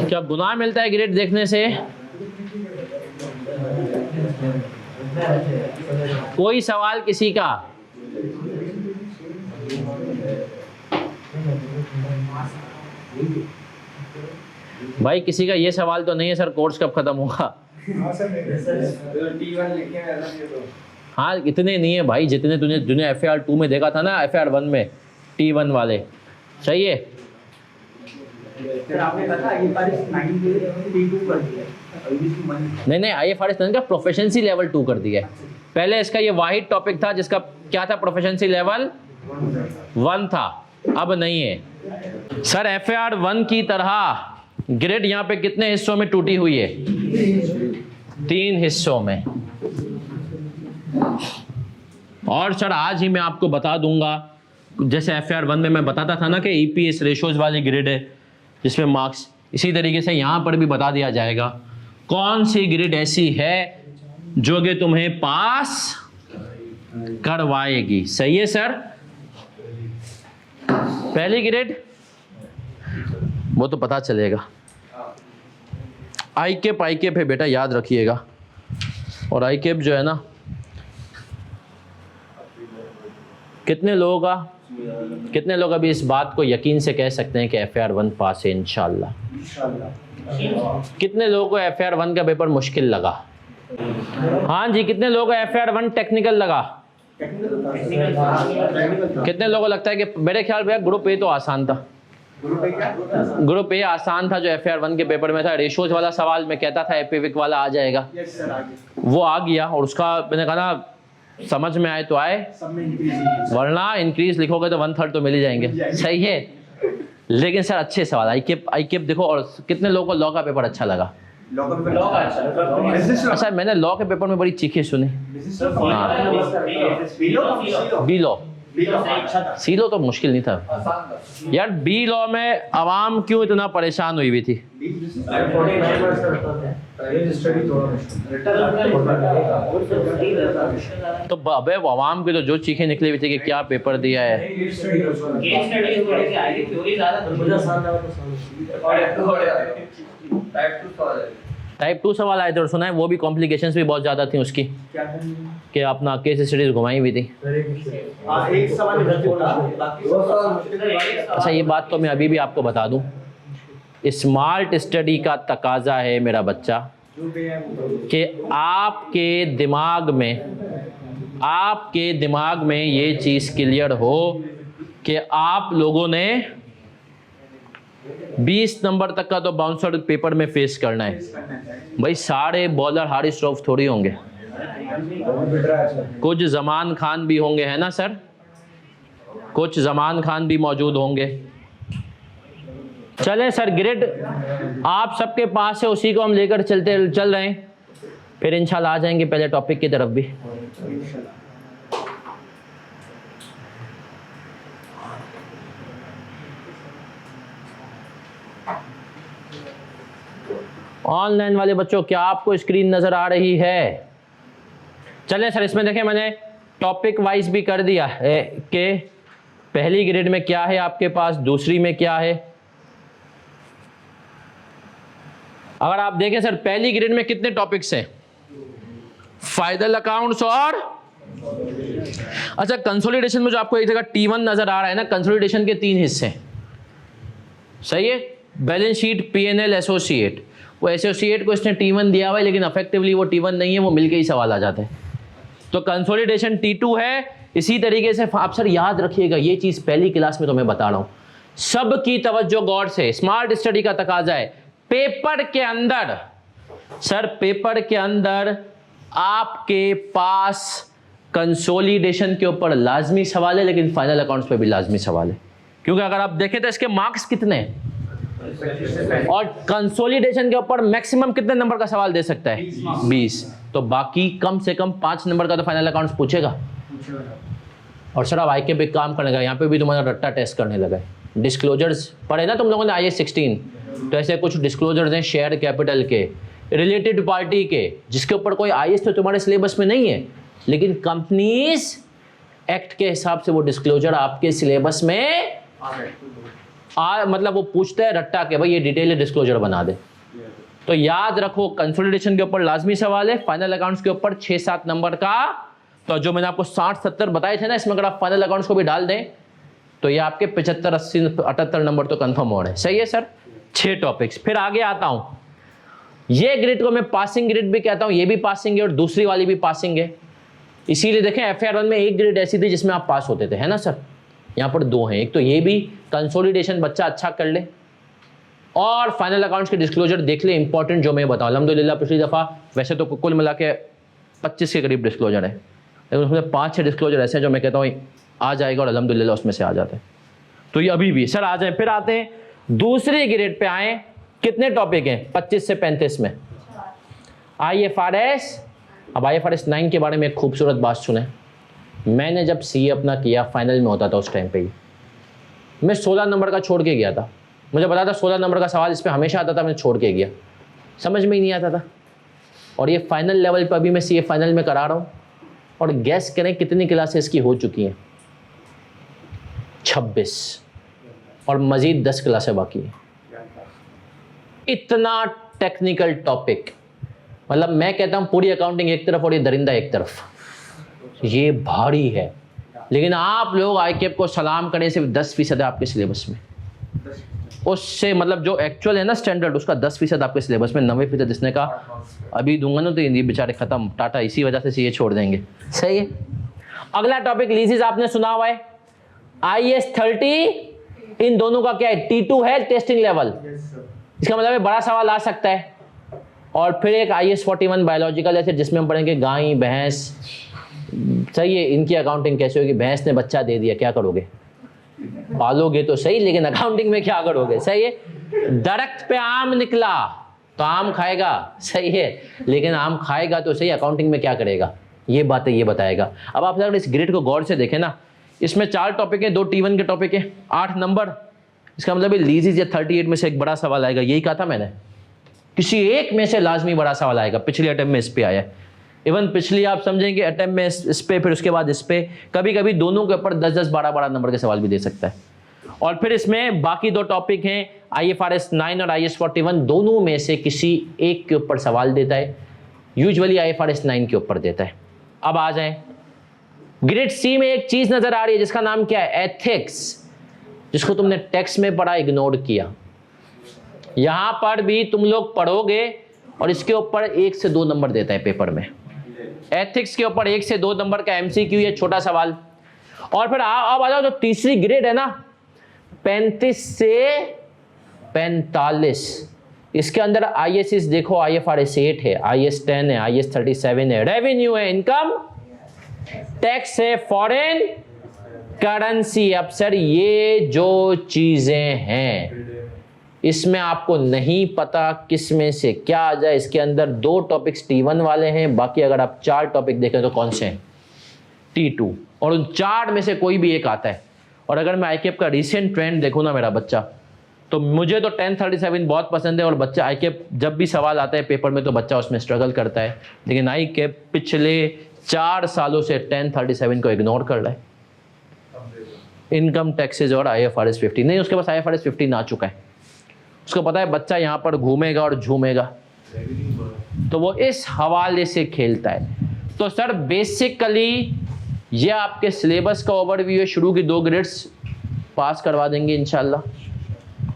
क्या गुनाह मिलता है ग्रेड देखने से? कोई सवाल किसी का? भाई किसी का ये सवाल तो नहीं है सर कोर्स कब खत्म होगा? हाँ, इतने नहीं है भाई जितने तूने FAR 2 में देखा था ना, FAR 1 में T1 वाले। सही है। नहीं, IFRS का प्रोफिशिएंसी लेवल 2 कर दिया है। पहले इसका ये वाहिद टॉपिक था जिसका क्या था, प्रोफिशिएंसी लेवल 1 था, अब नहीं है। सर FAR 1 की तरह ग्रेड यहाँ पे कितने हिस्सों में टूटी हुई है? 3 हिस्सों में। और सर आज ही मैं आपको बता दूंगा, जैसे FAR 1 में मैं बताता था ना कि EPS रेशोज वाली ग्रिड है जिसमें मार्क्स, इसी तरीके से यहाँ पर भी बता दिया जाएगा कौन सी ग्रिड ऐसी है जो कि तुम्हें पास करवाएगी। सही है सर। पहली ग्रिड वो तो पता चलेगा, ICAP है बेटा, याद रखिएगा। और ICAP जो है ना, कितने लोग अभी इस बात को यकीन से कह सकते हैं कि FAR 1 पास है इंशाल्लाह? कितने लोगों को FAR 1 का पेपर मुश्किल लगा? हाँ जी, कितने लोगों को FAR 1 टेक्निकल लगा? कितने लोगों को लगता है कि मेरे ख्याल में ग्रुप ए तो आसान था? ग्रुप ए आसान था जो FAR 1 के पेपर में था। रेशोज वाला सवाल मैं कहता था एपिविक वाला आ जाएगा, वो आ गया। और उसका मैंने कहा ना, समझ में आए तो आए, वरना इंक्रीज लिखोगे तो 1/3 तो मिल ही जाएंगे। सही है। लेकिन सर अच्छे सवाल ICAP देखो। और कितने लोगों को लॉ का पेपर अच्छा लगा? अच्छा, मैंने लॉ के पेपर में बड़ी चीखें सुनी। बी लॉ, सी लॉ तो मुश्किल नहीं था यार। बी लॉ में आवाम क्यों इतना परेशान हुई थी? तो अबे आवाम की तो जो चीखें निकली हुई थी कि क्या पेपर दिया है। टाइप 2 सवाल आए थे और सुना है वो भी कॉम्प्लिकेशंस भी बहुत ज़्यादा थी उसकी, कि अपना केस स्टडीज घुमाई हुई थी। अच्छा, ये बात तो मैं अभी भी आपको बता दूं, स्मार्ट स्टडी का तकाजा है मेरा बच्चा कि आपके दिमाग में ये चीज़ क्लियर हो कि आप लोगों ने 20 नंबर तक का तो बाउंसर पेपर में फेस करना है। भाई सारे बॉलर हारिस रऊफ थोड़ी होंगे, कुछ जमान खान भी होंगे, है ना सर? कुछ जमान खान भी मौजूद होंगे। चलें सर, ग्रिड आप सबके पास है, उसी को हम लेकर चल रहे हैं, फिर इंशाल्लाह आ जाएंगे पहले टॉपिक की तरफ भी। ऑनलाइन वाले बच्चों, क्या आपको स्क्रीन नजर आ रही है? चलें सर, इसमें देखें मैंने टॉपिक वाइज भी कर दिया है कि पहली ग्रेड में क्या है आपके पास, दूसरी में क्या है। अगर आप देखें सर, पहली ग्रेड में कितने टॉपिक्स हैं? फाइनल अकाउंट्स और अच्छा कंसोलिडेशन में जो आपको एक जगह T1 नजर आ रहा है ना, कंसोलिडेशन के 3 हिस्से। सही है। Balance sheet, P&L, associate. वो एसोसिएट को इसने T1 दिया हुआ है, लेकिन अफेक्टिवली वो T1 नहीं है, वो मिलके ही सवाल आ जाते हैं। तो कंसोलिडेशन T2 है। इसी तरीके से आप सर याद रखिएगा, ये चीज पहली क्लास में तो मैं बता रहा हूं, सबकी तवज्जो गौर से, स्मार्ट स्टडी का तकाजा है। पेपर के अंदर सर, पेपर के अंदर आपके पास कंसोलिडेशन के ऊपर लाजमी सवाल है, लेकिन फाइनल अकाउंट्स पे भी लाजमी सवाल है, क्योंकि अगर आप देखें तो इसके मार्क्स कितने हैं और कंसोलिडेशन के ऊपर मैक्सिमम कितने नंबर का सवाल दे सकता है? 20। तो बाकी कम से कम 5 नंबर का तो फाइनल अकाउंट्स पूछेगा। और सर अब ICAP पे काम करने लगा, यहाँ पे भी तुम्हारा रट्टा टेस्ट करने लगा है। डिस्क्लोजर्स पढ़े ना तुम लोगों ने IAS 16, तो ऐसे कुछ डिस्क्लोजर्स हैं शेयर कैपिटल के, रिलेटेड पार्टी के, जिसके ऊपर कोई IAS तो तुम्हारे सिलेबस में नहीं है, लेकिन कंपनीज एक्ट के हिसाब से वो डिस्क्लोजर आपके सिलेबस में मतलब वो पूछता है रट्टा के भाई ये डिटेल डिस्क्लोजर बना दे। तो याद रखो कंसोलिडेशन के ऊपर लाजमी सवाल है, फाइनल अकाउंट्स के ऊपर 6-7 नंबर का। तो जो मैंने आपको 60-70 बताए थे ना, इसमें अगर आप फाइनल अकाउंट्स को भी डाल दें तो ये आपके 75, 80, 78 नंबर तो कंफर्म हो रहे हैं। सही है सर, 6 टॉपिक्स। फिर आगे आता हूं, ये ग्रेड को मैं पासिंग ग्रेड भी कहता हूं, ये भी पासिंग है और दूसरी वाली भी पासिंग है। इसीलिए देखें FAR 1 में एक ग्रेड ऐसी थी जिसमें आप पास होते थे, है ना सर, यहाँ पर 2 हैं। एक तो ये भी कंसोलिडेशन बच्चा अच्छा कर ले और फाइनल अकाउंट्स के डिस्क्लोजर देख ले, इंपॉर्टेंट जो मैं बताऊं। अल्हम्दुलिल्लाह पिछली दफ़ा वैसे तो कुल मिला के 25 के करीब डिस्क्लोजर है, लेकिन उसमें 5-6 डिस्क्लोजर ऐसे हैं जो मैं कहता हूँ आ जाएगा और अल्हम्दुलिल्लाह उसमें से आ जाते हैं। तो ये अभी भी सर आ जाए। फिर आते हैं दूसरी ग्रेड पे आए, कितने टॉपिक हैं 25 से 35 में? IFRS। अब IFRS 9 के बारे में एक खूबसूरत बात सुने। मैंने जब CA अपना किया, फाइनल में होता था उस टाइम पे ही, मैं 16 नंबर का छोड़ के गया था। मुझे पता था 16 नंबर का सवाल इस पर हमेशा आता था, मैं छोड़ के गया, समझ में ही नहीं आता था। और ये फाइनल लेवल पर अभी मैं CA फाइनल में करा रहा हूँ, और गैस करें कितनी क्लासेस की हो चुकी हैं? 26, और मजीद 10 क्लासें बाकी हैं। इतना टेक्निकल टॉपिक, मतलब मैं कहता हूँ पूरी अकाउंटिंग एक तरफ और ये दरिंदा एक तरफ, ये भारी है। लेकिन आप लोग ICAP को सलाम करें, सिर्फ 10% है आपके सिलेबस में, उससे मतलब जो एक्चुअल है ना स्टैंडर्ड, उसका 10% आपके सिलेबस में, 90% इसने का अभी दूंगा ना तो ये बेचारे खत्म, टाटा इसी वजह से ये छोड़ देंगे। सही है। अगला टॉपिक लीजेस आपने सुना हुआ है, IAS 30, इन दोनों का क्या है? T2 है टेस्टिंग लेवल, इसका मतलब बड़ा सवाल आ सकता है। और फिर एक IAS 41 बायोलॉजिकल है जिसमें हम पढ़ेंगे गाय भैंस। सही है, इनकी अकाउंटिंग कैसे होगी? भैंस ने बच्चा दे दिया, क्या करोगे? पालोगे तो सही, लेकिन अकाउंटिंग में क्या करोगे? सही है। दरख्त पे आम निकला तो आम खाएगा, सही है, लेकिन आम खाएगा तो सही, अकाउंटिंग में क्या करेगा? ये बातें ये बताएगा। अब आप अगर इस ग्रेड को गौर से देखें ना, इसमें 4 टॉपिक है, 2 T1 के टॉपिक है, 8 नंबर। इसका मतलब लीजेस या 38 में से एक बड़ा सवाल आएगा, यही कहा था मैंने, किसी एक में से लाजमी बड़ा सवाल आएगा। पिछले अटेम्प्ट में इस पे आया, इवन पिछली आप समझेंगे अटेम्प्ट में इस पे, फिर उसके बाद इस पे, कभी कभी दोनों के ऊपर 10-10, 12-12 नंबर के सवाल भी दे सकता है। और फिर इसमें बाकी 2 टॉपिक हैं, IFRS 9 और IAS 41, दोनों में से किसी एक के ऊपर सवाल देता है, यूजुअली IFRS 9 के ऊपर देता है। अब आ जाए ग्रेड C में, एक चीज नजर आ रही है जिसका नाम क्या है? एथिक्स, जिसको तुमने टेक्स्ट में पढ़ा, इग्नोर किया। यहां पर भी तुम लोग पढ़ोगे और इसके ऊपर 1 से 2 नंबर देता है पेपर में। एथिक्स के ऊपर 1 से 2 नंबर का MCQ, ये छोटा सवाल। और फिर अब आ जाओ जो तीसरी ग्रेड है ना, 35 से 45, इसके अंदर IAS देखो, IFRS 8 है, IAS 10 है, IAS 37 है, रेवेन्यू है, इनकम टैक्स है, फॉरेन करेंसी। अब सर ये जो चीजें हैं, इसमें आपको नहीं पता किस में से क्या आ जाए। इसके अंदर 2 टॉपिक्स T1 वाले हैं, बाकी अगर आप 4 टॉपिक देखें तो कौन से हैं? T2, और उन 4 में से कोई भी एक आता है। और अगर मैं ICAP का रिसेंट ट्रेंड देखूँ ना मेरा बच्चा, तो मुझे तो 1037 बहुत पसंद है, और बच्चा ICAP जब भी सवाल आता है पेपर में तो बच्चा उसमें स्ट्रगल करता है, लेकिन ICAP पिछले 4 सालों से 1037 को इग्नोर कर रहा है। इनकम टैक्सेज और IFRS 15 नहीं, उसके पास IFRS 15 आ चुका है, उसको पता है बच्चा यहाँ पर घूमेगा और झूमेगा, तो वो इस हवाले से खेलता है। तो सर बेसिकली ये आपके सिलेबस का ओवरव्यू है। शुरू की 2 ग्रेड्स पास करवा देंगे इंशाल्लाह,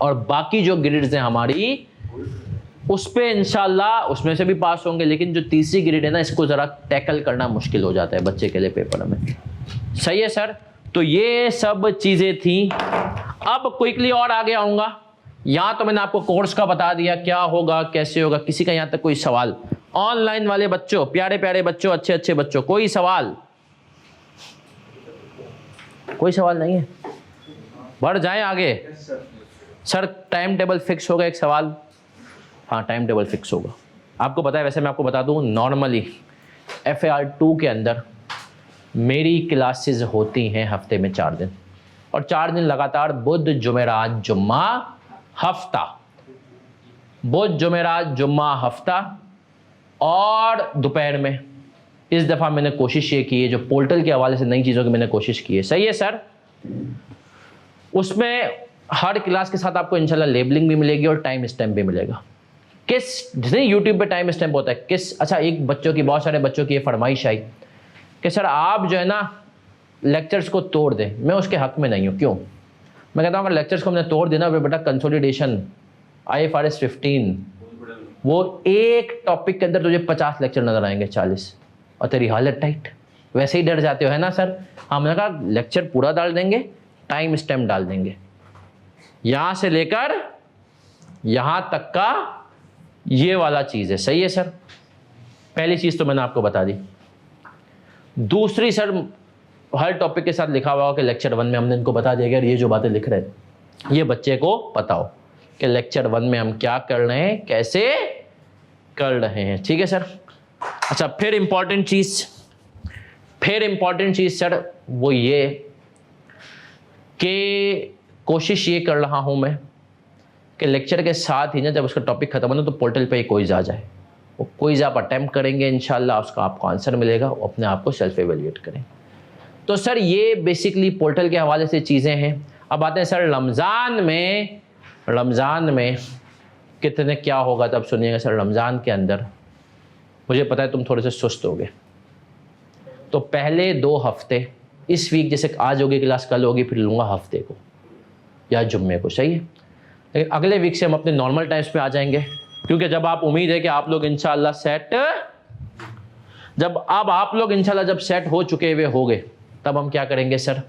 और बाकी जो ग्रेड्स हैं हमारी उस पे इंशाल्लाह उसमें से भी पास होंगे। लेकिन जो तीसरी ग्रेड है ना, इसको ज़रा टैकल करना मुश्किल हो जाता है बच्चे के लिए पेपर में। सही है सर। तो ये सब चीज़ें थी। अब क्विकली और आगे आऊँगा। यहाँ तो मैंने आपको कोर्स का बता दिया, क्या होगा कैसे होगा। किसी का यहाँ तक कोई सवाल? ऑनलाइन वाले बच्चों, प्यारे प्यारे बच्चों, अच्छे अच्छे बच्चों, कोई सवाल? कोई सवाल नहीं है? बढ़ जाएं आगे। सर टाइम टेबल फिक्स होगा, एक सवाल। हाँ टाइम टेबल फिक्स होगा। आपको पता है, वैसे मैं आपको बता दूं, नॉर्मली FAR 2 के अंदर मेरी क्लासेस होती हैं हफ्ते में 4 दिन। और 4 दिन लगातार बुध जुमेरात जुम्मा हफ्ता, बुध जुमेरात जुम्मा हफ्ता। और दोपहर में इस दफ़ा मैंने कोशिश ये की है, जो पोर्टल के हवाले से नई चीज़ों की मैंने कोशिश की है, सही है सर। उसमें हर क्लास के साथ आपको इंशाल्लाह लेबलिंग भी मिलेगी और टाइम स्टैम्प भी मिलेगा। किस जितने यूट्यूब पे टाइम स्टैम्प होता है किस, अच्छा एक बच्चों की, बहुत सारे बच्चों की ये फरमाइश आई कि सर आप जो है ना लेक्चर्स को तोड़ दें। मैं उसके हक में नहीं हूँ। क्यों? मैं कहता हूँ अगर लेक्चर्स को हमने तोड़ देना फिर बेटा कंसोलिडेशन IFRS 15 वो एक टॉपिक के अंदर तुझे 50 लेक्चर नजर आएंगे, 40, और तेरी हालत टाइट। वैसे ही डर जाते हो है ना सर। हमने कहा लेक्चर पूरा डाल देंगे, टाइम स्टैम्प डाल देंगे, यहां से लेकर यहां तक का ये वाला चीज है, सही है सर। पहली चीज तो मैंने आपको बता दी। दूसरी सर, हर टॉपिक के साथ लिखा हुआ हो कि लेक्चर 1 में हमने इनको बता दिया कि ये जो बातें लिख रहे हैं ये बच्चे को पता हो कि लेक्चर 1 में हम क्या कर रहे हैं, कैसे कर रहे हैं, ठीक है सर। अच्छा फिर इंपॉर्टेंट चीज सर वो ये कि कोशिश ये कर रहा हूं मैं कि लेक्चर के साथ ही ना जब उसका टॉपिक खत्म हो तो पोर्टल पे ही क्विज आ जाए। वो क्विज आप अटेम्प्ट करेंगे इंशाल्लाह, उसका आपको आंसर मिलेगा, अपने आप को सेल्फ एवेल्युएट करें। तो सर ये बेसिकली पोर्टल के हवाले से चीज़ें हैं। अब आते हैं सर रमज़ान में कितने क्या होगा, तब सुनिएगा सर। रमज़ान के अंदर मुझे पता है तुम थोड़े से सुस्त होगे, तो पहले 2 हफ्ते इस वीक, जैसे आज होगी क्लास, कल होगी, फिर लूँगा हफ्ते को या जुम्मे को, सही है। लेकिन अगले वीक से हम अपने नॉर्मल टाइम्स पे आ जाएंगे, क्योंकि जब आप उम्मीद है कि आप लोग इंशाल्लाह जब सेट हो चुके हुए होंगे तब हम क्या करेंगे सर,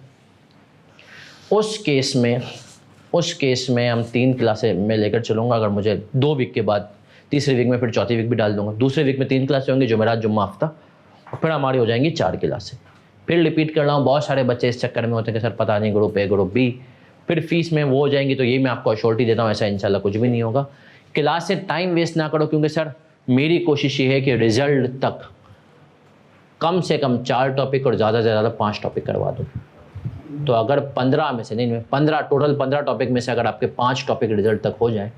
उस केस में हम 3 क्लासें में लेकर चलूँगा। अगर मुझे 2 वीक के बाद, तीसरे वीक में फिर चौथी वीक भी डाल दूंगा। दूसरे वीक में 3 क्लासें होंगी, जुमेरात जुम्मा हफ्ता, और फिर हमारी हो जाएंगी 4 क्लासें। फिर रिपीट कर रहा हूँ, बहुत सारे बच्चे इस चक्कर में होते हैं कि सर पता नहीं ग्रुप A ग्रुप B, फिर फीस में वो हो जाएंगी। तो ये मैं आपको अश्योरिटी देता हूँ, ऐसा इंशाल्लाह कुछ भी नहीं होगा। क्लास से टाइम वेस्ट ना करो, क्योंकि सर मेरी कोशिश ये है कि रिजल्ट तक कम से कम 4 टॉपिक और ज़्यादा से ज़्यादा 5 टॉपिक करवा दो। तो अगर 15 में से नहीं, 15 टोटल 15 टॉपिक में से अगर आपके 5 टॉपिक रिजल्ट तक हो जाए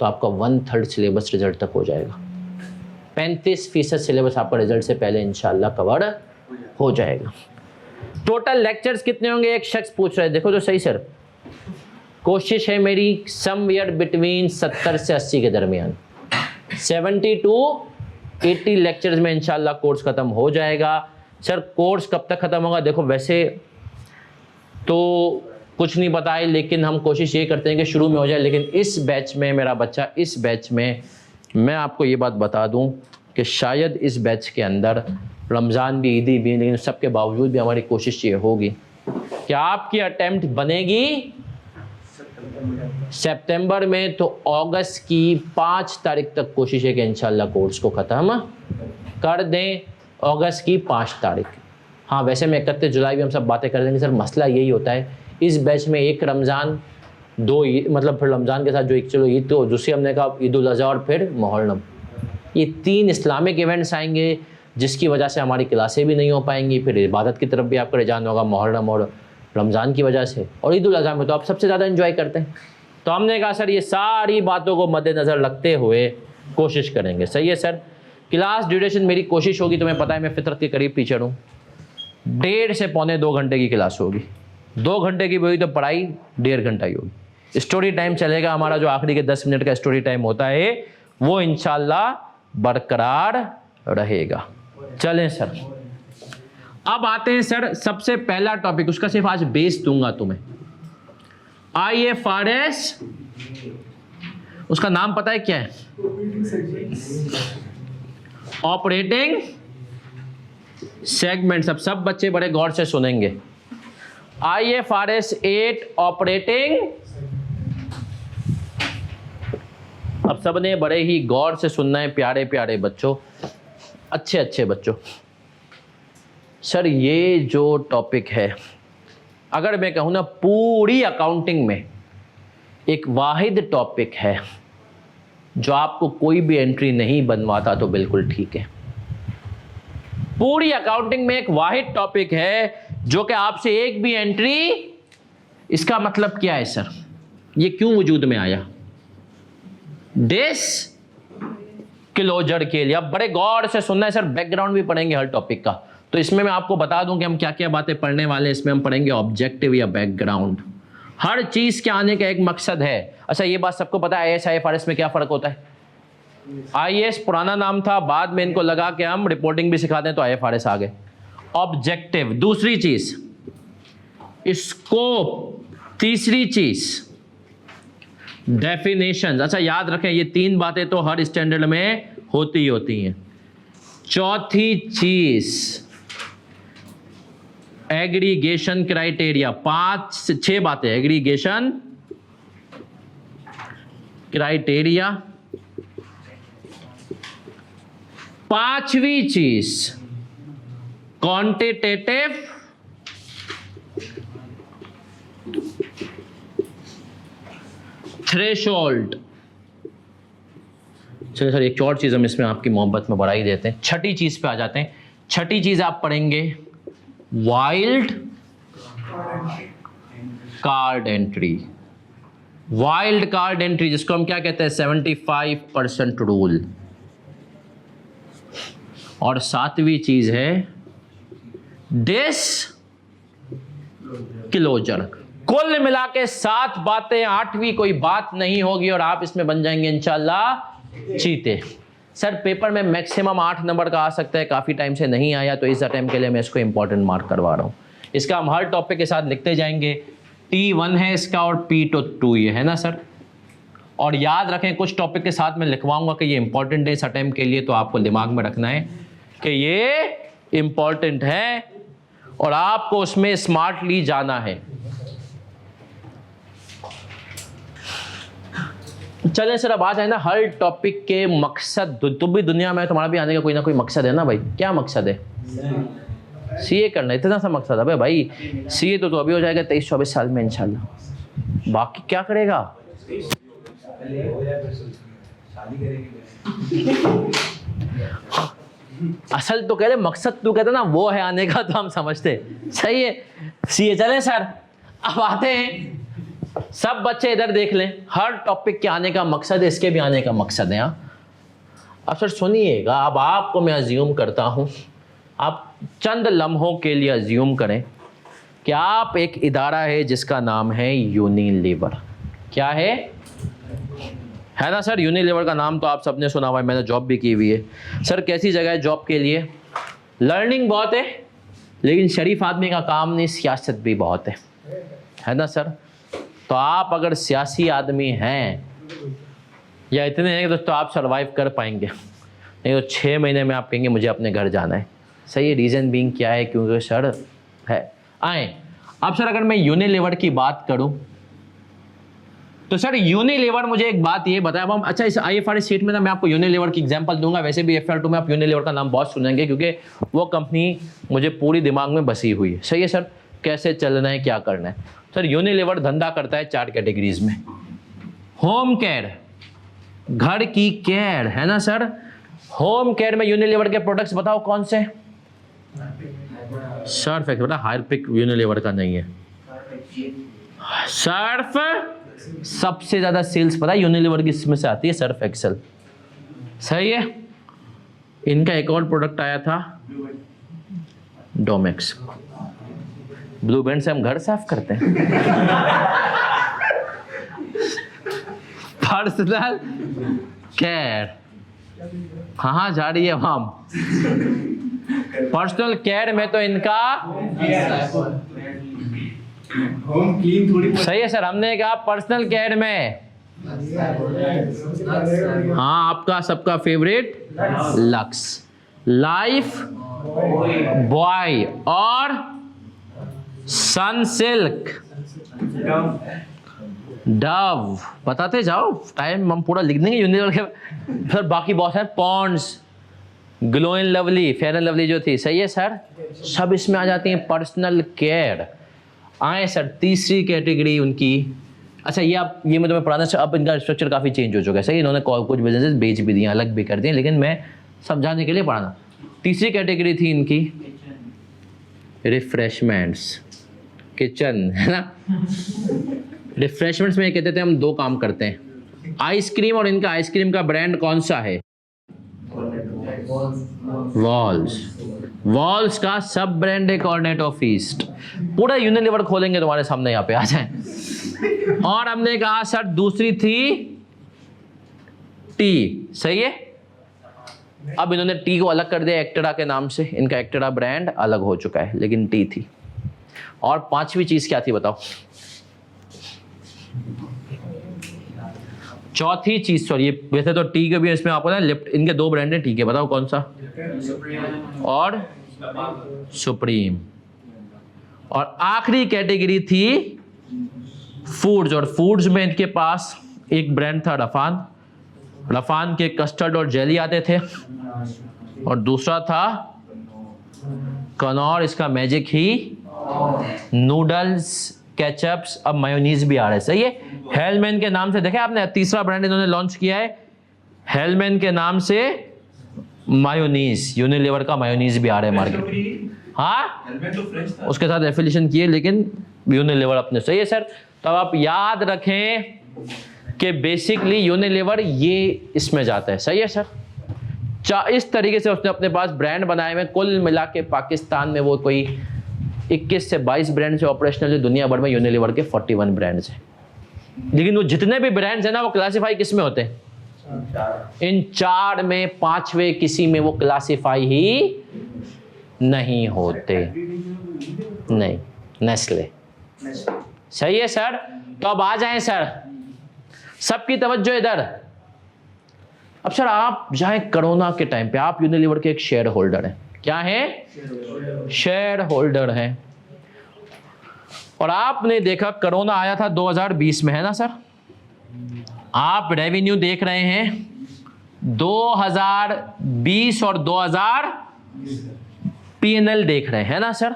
तो आपका 1/3 सिलेबस रिजल्ट तक हो जाएगा। 35% सिलेबस आपका रिजल्ट से पहले इंशाल्लाह कवर हो जाएगा। टोटल लेक्चर्स कितने होंगे, एक शख्स पूछ रहा है, देखो तो सही सर। कोशिश है मेरी समवेयर बिटवीन 70 से 80 के दरमियान, 70 to 80 लेक्चर्स में इंशाल्लाह कोर्स ख़त्म हो जाएगा। सर कोर्स कब तक ख़त्म होगा, देखो वैसे तो कुछ नहीं पता है, लेकिन हम कोशिश ये करते हैं कि शुरू में हो जाए। लेकिन इस बैच में मेरा बच्चा, इस बैच में मैं आपको ये बात बता दूं कि शायद इस बैच के अंदर रमज़ान भी, ईदी भी, लेकिन सबके बावजूद भी हमारी कोशिश ये होगी कि आपकी अटेम्प्ट बनेगी सितंबर में, तो अगस्त की 5 तारीख तक कोशिश है कि इंशाल्लाह कोर्स को ख़त्म कर दें। अगस्त की 5 तारीख। हाँ वैसे मैं 31 जुलाई भी हम सब बातें कर देंगे सर। मसला यही होता है इस बैच में, एक रमज़ान, 2 ईद, मतलब फिर रमज़ान के साथ जो एक चलो ईद, तो दूसरी हमने कहा ईद उल अज़हा और फिर मुहर्रम, ये 3 इस्लामिक इवेंट्स आएंगे जिसकी वजह से हमारी क्लासें भी नहीं हो पाएंगी। फिर इबादत की तरफ भी आपका रुझान होगा मुहर्रम और रमज़ान की वजह से, और ईद उल अज़हा में तो आप सबसे ज़्यादा एंजॉय करते हैं। तो हमने कहा सर ये सारी बातों को मद्देनज़र रखते हुए कोशिश करेंगे, सही है सर। क्लास ड्यूरेशन मेरी कोशिश होगी, तुम्हें पता है मैं फितरत के करीब टीचर हूँ, 1.5 से पौने 2 घंटे की क्लास होगी। 2 घंटे की हुई तो पढ़ाई 1.5 घंटा ही होगी। स्टोरी टाइम चलेगा हमारा, जो आखिरी के 10 मिनट का स्टोरी टाइम होता है वो इंशाल्लाह बरकरार रहेगा। चलें सर, अब आते हैं सर सबसे पहला टॉपिक, उसका सिर्फ आज बेस दूंगा तुम्हें, IFRS। उसका नाम पता है क्या है? Operating segment. सब बच्चे बड़े गौर से सुनेंगे। IFRS 8 ऑपरेटिंग, अब सबने बड़े ही गौर से सुनना है, प्यारे प्यारे बच्चों, अच्छे बच्चों। सर ये जो टॉपिक है, अगर मैं कहूँ ना पूरी अकाउंटिंग में एक वाहिद टॉपिक है जो आपको कोई भी एंट्री नहीं बनवाता, तो बिल्कुल ठीक है। पूरी अकाउंटिंग में एक वाहिद टॉपिक है जो कि आपसे एक भी एंट्री इसका मतलब क्या है सर, ये क्यों वजूद में आया? डिस्क्लोजर के लिए। अब बड़े गौर से सुनना है सर, बैकग्राउंड भी पढ़ेंगे हर टॉपिक का, तो इसमें मैं आपको बता दूं कि हम क्या क्या बातें पढ़ने वाले हैं। इसमें हम पढ़ेंगे ऑब्जेक्टिव या बैकग्राउंड। हर चीज के आने का एक मकसद है। अच्छा ये बात सबको पता है आईएएस आईएफआरएस में क्या फर्क होता है? आईएएस पुराना नाम था, बाद में इनको लगा कि हम रिपोर्टिंग भी सिखा दें तो आईएफआरएस आ गए। ऑब्जेक्टिव दूसरी चीज, स्कोप तीसरी चीज, डेफिनेशंस। अच्छा याद रखें ये तीन बातें तो हर स्टैंडर्ड में होती होती हैं। चौथी चीज एग्रीगेशन क्राइटेरिया। 5 से 6 बातें, एग्रीगेशन क्राइटेरिया। पांचवी चीज क्वांटिटेटिव थ्रेशोल्ड। चलिए सर एक और चीज हम इसमें आपकी मोहब्बत में बढ़ा ही देते हैं। छठी चीज पे आ जाते हैं। छठी चीज आप पढ़ेंगे wild card entry. Wild card entry जिसको हम क्या कहते हैं 75% रूल। और सातवीं चीज है डिस्क्लोजर। कुल मिला के 7 बातें, 8वीं कोई बात नहीं होगी और आप इसमें बन जाएंगे इंशाल्लाह चीते। सर पेपर में मैक्सिमम 8 नंबर का आ सकता है, काफी टाइम से नहीं आया तो इस अटेम्प्ट के लिए मैं इसको इंपॉर्टेंट मार्क करवा रहा हूं। इसका हम हर टॉपिक के साथ लिखते जाएंगे। T1 है इसका और P2 ये है ना सर। और याद रखें कुछ टॉपिक के साथ मैं लिखवाऊंगा कि ये इंपॉर्टेंट है इस अटेम्प्ट के लिए, तो आपको दिमाग में रखना है कि ये इंपॉर्टेंट है और आपको उसमें स्मार्टली जाना है। चलें सर अब आ जाए ना हर टॉपिक के मकसद। तुम भी दुनिया में तुम्हारा भी आने का कोई ना कोई मकसद है ना भाई। क्या मकसद है? सीए करना, इतना सा मकसद है भाई। सीए तो अभी हो जाएगा 23-24 साल में इंशाल्लाह। बाकी क्या करेगा? असल तो कह रहे मकसद तू कहते ना वो है आने का, तो हम समझते सही है सीए। चले सर अब आते हैं। सब बच्चे इधर देख लें, हर टॉपिक के आने का मकसद है, इसके भी आने का मकसद है। अब सर सुनिएगा, अब आपको मैं अज्यूम करता हूं, आप चंद लम्हों के लिए अज्यूम करें कि आप एक इदारा है जिसका नाम है यूनिलीवर। क्या है ना सर? यूनिलीवर का नाम तो आप सबने सुना हुआ है, मैंने जॉब भी की हुई है। सर कैसी जगह है जॉब के लिए? लर्निंग बहुत है लेकिन शरीफ आदमी का काम नहीं, सियासत भी बहुत है ना सर। तो आप अगर सियासी आदमी हैं या इतने हैं तो आप सरवाइव कर पाएंगे, नहीं तो 6 महीने में आप कहेंगे मुझे अपने घर जाना है। सही है। रीज़न बीइंग क्या है? क्योंकि सर है आए। अब सर अगर मैं यूनिलीवर की बात करूं तो सर यूनिलीवर, मुझे एक बात ये बताया हम। अच्छा इस आईएफआरएस शीट में ना मैं आपको यूनिलीवर की एग्जांपल दूंगा, वैसे भी एफआर2 में आप यूनिलीवर का नाम बहुत सुनेंगे क्योंकि वो कंपनी मुझे पूरी दिमाग में बसी हुई है। सही है सर। कैसे चलना है, क्या करना है। सर यूनिलीवर धंधा करता है 4 कैटेगरीज में। होम केयर, घर की केयर है ना सर। होम केयर में यूनिलीवर के प्रोडक्ट्स बताओ कौन से? Surf Excel. बेटा हार्पिक यूनिलीवर का नहीं है। सर्फ सबसे ज्यादा सेल्स पता है यूनिलीवर की इसमें से आती है, सर्फ एक्सेल। सही है। इनका एक और प्रोडक्ट आया था डोमेक्स। ब्लू बैंड से हम घर साफ करते हैं। पर्सनल केयर, हाँ जा रही है वहां। पर्सनल केयर में तो इनका होम क्लीन थोड़ी सही है सर। हमने कहा पर्सनल केयर में हाँ आपका सबका फेवरेट लक्स, लाइफ बॉय और सनसिल्क, डव। बताते जाओ, टाइम हम पूरा लिख देंगे यूनिलीवर के। फिर बाकी बहुत है, Pond's, Glow and Lovely, Fair and Lovely जो थी। सही है सर। सब इसमें आ जाती हैं पर्सनल केयर। आए सर तीसरी कैटेगरी उनकी। अच्छा ये मैं तुम्हें पढ़ाना, अब इनका स्ट्रक्चर काफ़ी चेंज हो चुका है। सही, इन्होंने कुछ बिजनेसेस बेच भी दिए, अलग भी कर दिए, लेकिन मैं समझाने के लिए पढ़ाना। तीसरी कैटेगरी थी इनकी रिफ्रेशमेंट्स। किचन, है ना। रिफ्रेशमेंट्स में कहते थे हम 2 काम करते हैं, आइसक्रीम, और इनका आइसक्रीम का ब्रांड कौन सा है? वॉल्स। वॉल्स का सब ब्रांड है कॉर्नेटो फीस्ट। पूरा यूनिलीवर खोलेंगे तुम्हारे सामने, यहाँ पे आ जाए। और हमने कहा सर दूसरी थी टी, सही है। अब इन्होंने टी को अलग कर दिया एक्टेरा के नाम से, इनका एक्टेरा ब्रांड अलग हो चुका है, लेकिन टी थी। और 5वीं चीज क्या थी बताओ? चौथी चीज, सॉरी, वैसे तो टी के भी इसमें आपको ना लिफ्ट, इनके 2 ब्रांड है टी के, बताओ कौन सा? और सुप्रीम। और आखिरी कैटेगरी थी फूड्स, और फूड्स में इनके पास एक ब्रांड था रफान। रफान के कस्टर्ड और जेली आते थे, और दूसरा था कनौर, इसका मैजिक ही नूडल्स, केचप्स, अब मायोनीज भी आ रहे हैं, सही है। हेलमैन के नाम से देखे आपने, तीसरा ब्रांड इन्होंने लॉन्च किया है हेलमैन के नाम से, मायोनीज, यूनिलीवर का मायोनीज भी आ रहा है मार्केट। हाँ, उसके साथ एफिलिएशन किए, लेकिन यूनिलीवर अपने, सही है सर। तो अब आप याद रखें कि बेसिकली यूनिलीवर ये इसमें जाता है, सही है सर। इस तरीके से उसने अपने पास ब्रांड बनाए हुए, कुल मिला के पाकिस्तान में वो कोई 21 से 22 ब्रांड से ऑपरेशनल है, दुनिया भर में यूनिलीवर के 41 ब्रांड्स हैं। लेकिन वो जितने भी ब्रांड्स हैं ना, वो क्लासिफाई किस में होते हैं? इन 4 में 5वें किसी में वो क्लासिफाई ही नहीं होते। नहीं, नेस्ले, सही है सर। तो अब आ जाएं सर, सबकी तवज्जो इधर। अब सर आप जाएं कोरोना के टाइम पे, आप यूनिलीवर के एक शेयर होल्डर हैं, क्या है? शेयर होल्डर हैं। और आपने देखा कोरोना आया था 2020 में, है ना सर। आप रेवेन्यू देख रहे हैं 2020 और 2000 P&L देख रहे हैं ना सर।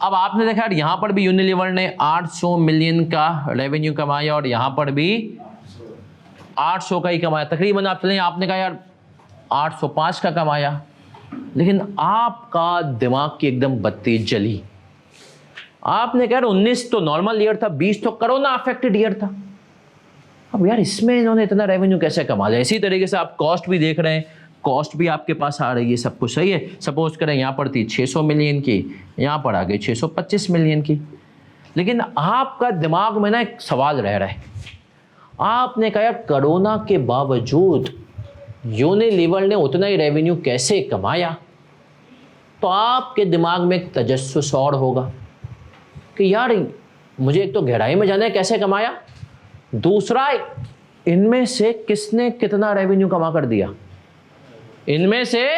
अब आपने देखा यहां पर भी यूनिलीवर ने 800 मिलियन का रेवेन्यू कमाया, और यहां पर भी 800 का ही कमाया तकरीबन। आप चलें, आपने कहा यार 805 का कमाया, लेकिन आपका दिमाग की एकदम बत्ती जली। आपने कहा 19 तो नॉर्मल ईयर था, 20 तो कोरोना अफेक्टेड ईयर था। अब यार इसमें इन्होंने इतना रेवेन्यू कैसे कमा लिया? इसी तरीके से आप कॉस्ट भी देख रहे हैं, कॉस्ट भी आपके पास आ रही है, सब कुछ सही है। सपोज करें यहाँ पर थी 600 मिलियन की, यहाँ पर आ गई 625 मिलियन की। लेकिन आपका दिमाग में ना एक सवाल रह रहा है, आपने कहा यार कोरोना के बावजूद यूनिलीवर ने उतना ही रेवेन्यू कैसे कमाया? तो आपके दिमाग में एक तजस्सुस और होगा कि यार मुझे एक तो गहराई में जाना है कैसे कमाया, दूसरा इनमें से किसने कितना रेवेन्यू कमा कर दिया, इनमें से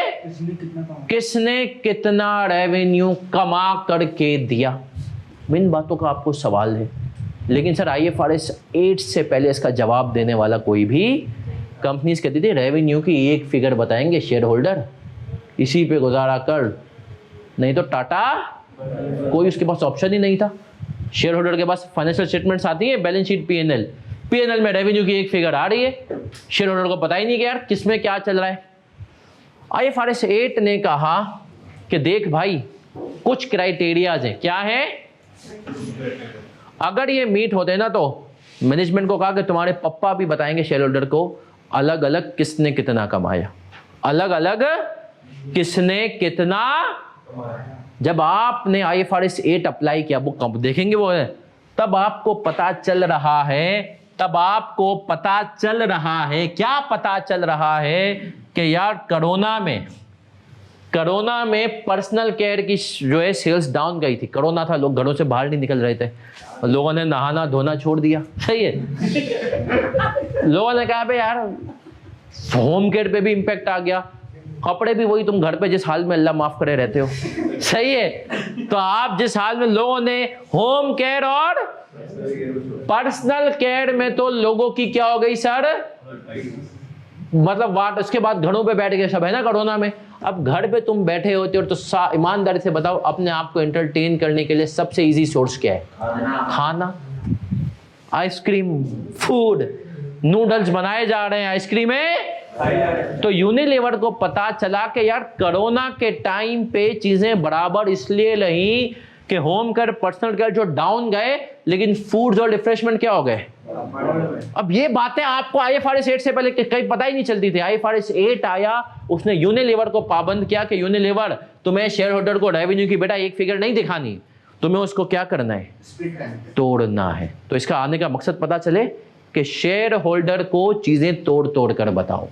किसने कितना रेवेन्यू कमा करके दिया। इन बातों का आपको सवाल है, लेकिन सर IFRS 8 से पहले इसका जवाब देने वाला कोई भी, कंपनीज कहती थी रेवेन्यू की एक फिगर बताएंगे शेयर होल्डर, इसी पे गुजारा कर, नहीं तो टाटा, कोई उसके पास ऑप्शन ही नहीं था। शेयर होल्डर के पास फाइनेंशियल स्टेटमेंट्स आती है, बैलेंस शीट, P&L में रेवेन्यू की एक फिगर आ रही है, शेयर होल्डर को पता ही नहीं कि यार किसमें क्या चल रहा है। IFRS 8 ने कहा कि देख भाई कुछ क्राइटेरियाज हैं, क्या है? अगर ये मीट होते ना तो मैनेजमेंट को कहा कि तुम्हारे पप्पा भी बताएंगे शेयर होल्डर को अलग अलग किसने कितना कमाया, अलग अलग किसने कितना। जब आपने IFRS 8 अप्लाई किया, वो कब देखेंगे वो है, तब आपको पता चल रहा है, तब आपको पता चल रहा है, क्या पता चल रहा है कि यार कोरोना में पर्सनल केयर की जो है सेल्स डाउन गई थी। कोरोना था, लोग घरों से बाहर नहीं निकल रहे थे, लोगों ने नहाना धोना छोड़ दिया, सही है। लोगों ने कहा भाई यार होम केयर पे भी इंपैक्ट आ गया, कपड़े भी वही तुम घर पे जिस हाल में अल्लाह माफ करे रहते हो, सही है। तो आप जिस हाल में, लोगों ने होम केयर और पर्सनल केयर में तो लोगों की क्या हो गई सर, मतलब वाट। उसके बाद घरों पे बैठ गए सब, है ना कोरोना में। अब घर पे तुम बैठे होते हो तो ईमानदारी से बताओ, अपने आप को एंटरटेन करने के लिए सबसे इजी सोर्स क्या है? खाना, आइसक्रीम, फूड, नूडल्स बनाए जा रहे हैं आइसक्रीम में। तो यूनिलीवर को पता चला कि यार कोरोना के टाइम पे चीजें बराबर इसलिए रही कि होम केयर पर्सनल केयर जो डाउन गए, लेकिन फूड्स और रिफ्रेशमेंट क्या हो गए। अब ये बातें आपको IFRS 8 से पहले कहीं पता ही नहीं चलती थी। IFRS 8 आया, उसने यूनिलीवर को पाबंद किया कि यूनिलीवर तुम्हें शेयर होल्डर को रेवेन्यू की बेटा एक फिगर नहीं दिखानी, तुम्हें उसको क्या करना है, तोड़ना है। तो इसका आने का मकसद पता चले कि शेयर होल्डर को चीजें तोड़ तोड़ कर बताओ।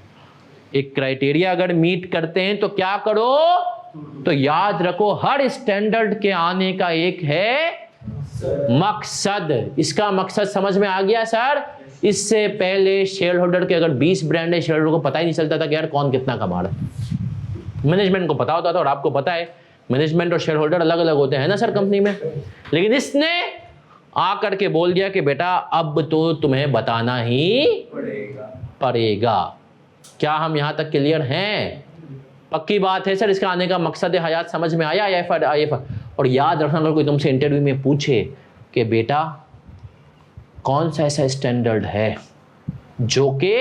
एक क्राइटेरिया अगर मीट करते हैं तो क्या करो, तो याद रखो हर स्टैंडर्ड के आने का एक है मकसद। इसका मकसद समझ में आ गया सर। इससे पहले शेयर होल्डर के अगर 20 ब्रांड है, शेयर होल्डर को पता ही नहीं चलता था कि यार कौन कितना कमा रहा है। मैनेजमेंट को पता होता था, और आपको पता है मैनेजमेंट और शेयर होल्डर अलग अलग होते हैं ना सर कंपनी में। लेकिन इसने आकर के बोल दिया कि बेटा अब तो तुम्हें बताना ही पड़ेगा। क्या हम यहां तक क्लियर हैं? पक्की बात है सर। इसका आने का मकसद हयात समझ में आया। IFR। और याद रखना, अगर कोई तुमसे इंटरव्यू में पूछे कि बेटा कौन सा ऐसा स्टैंडर्ड है जो कि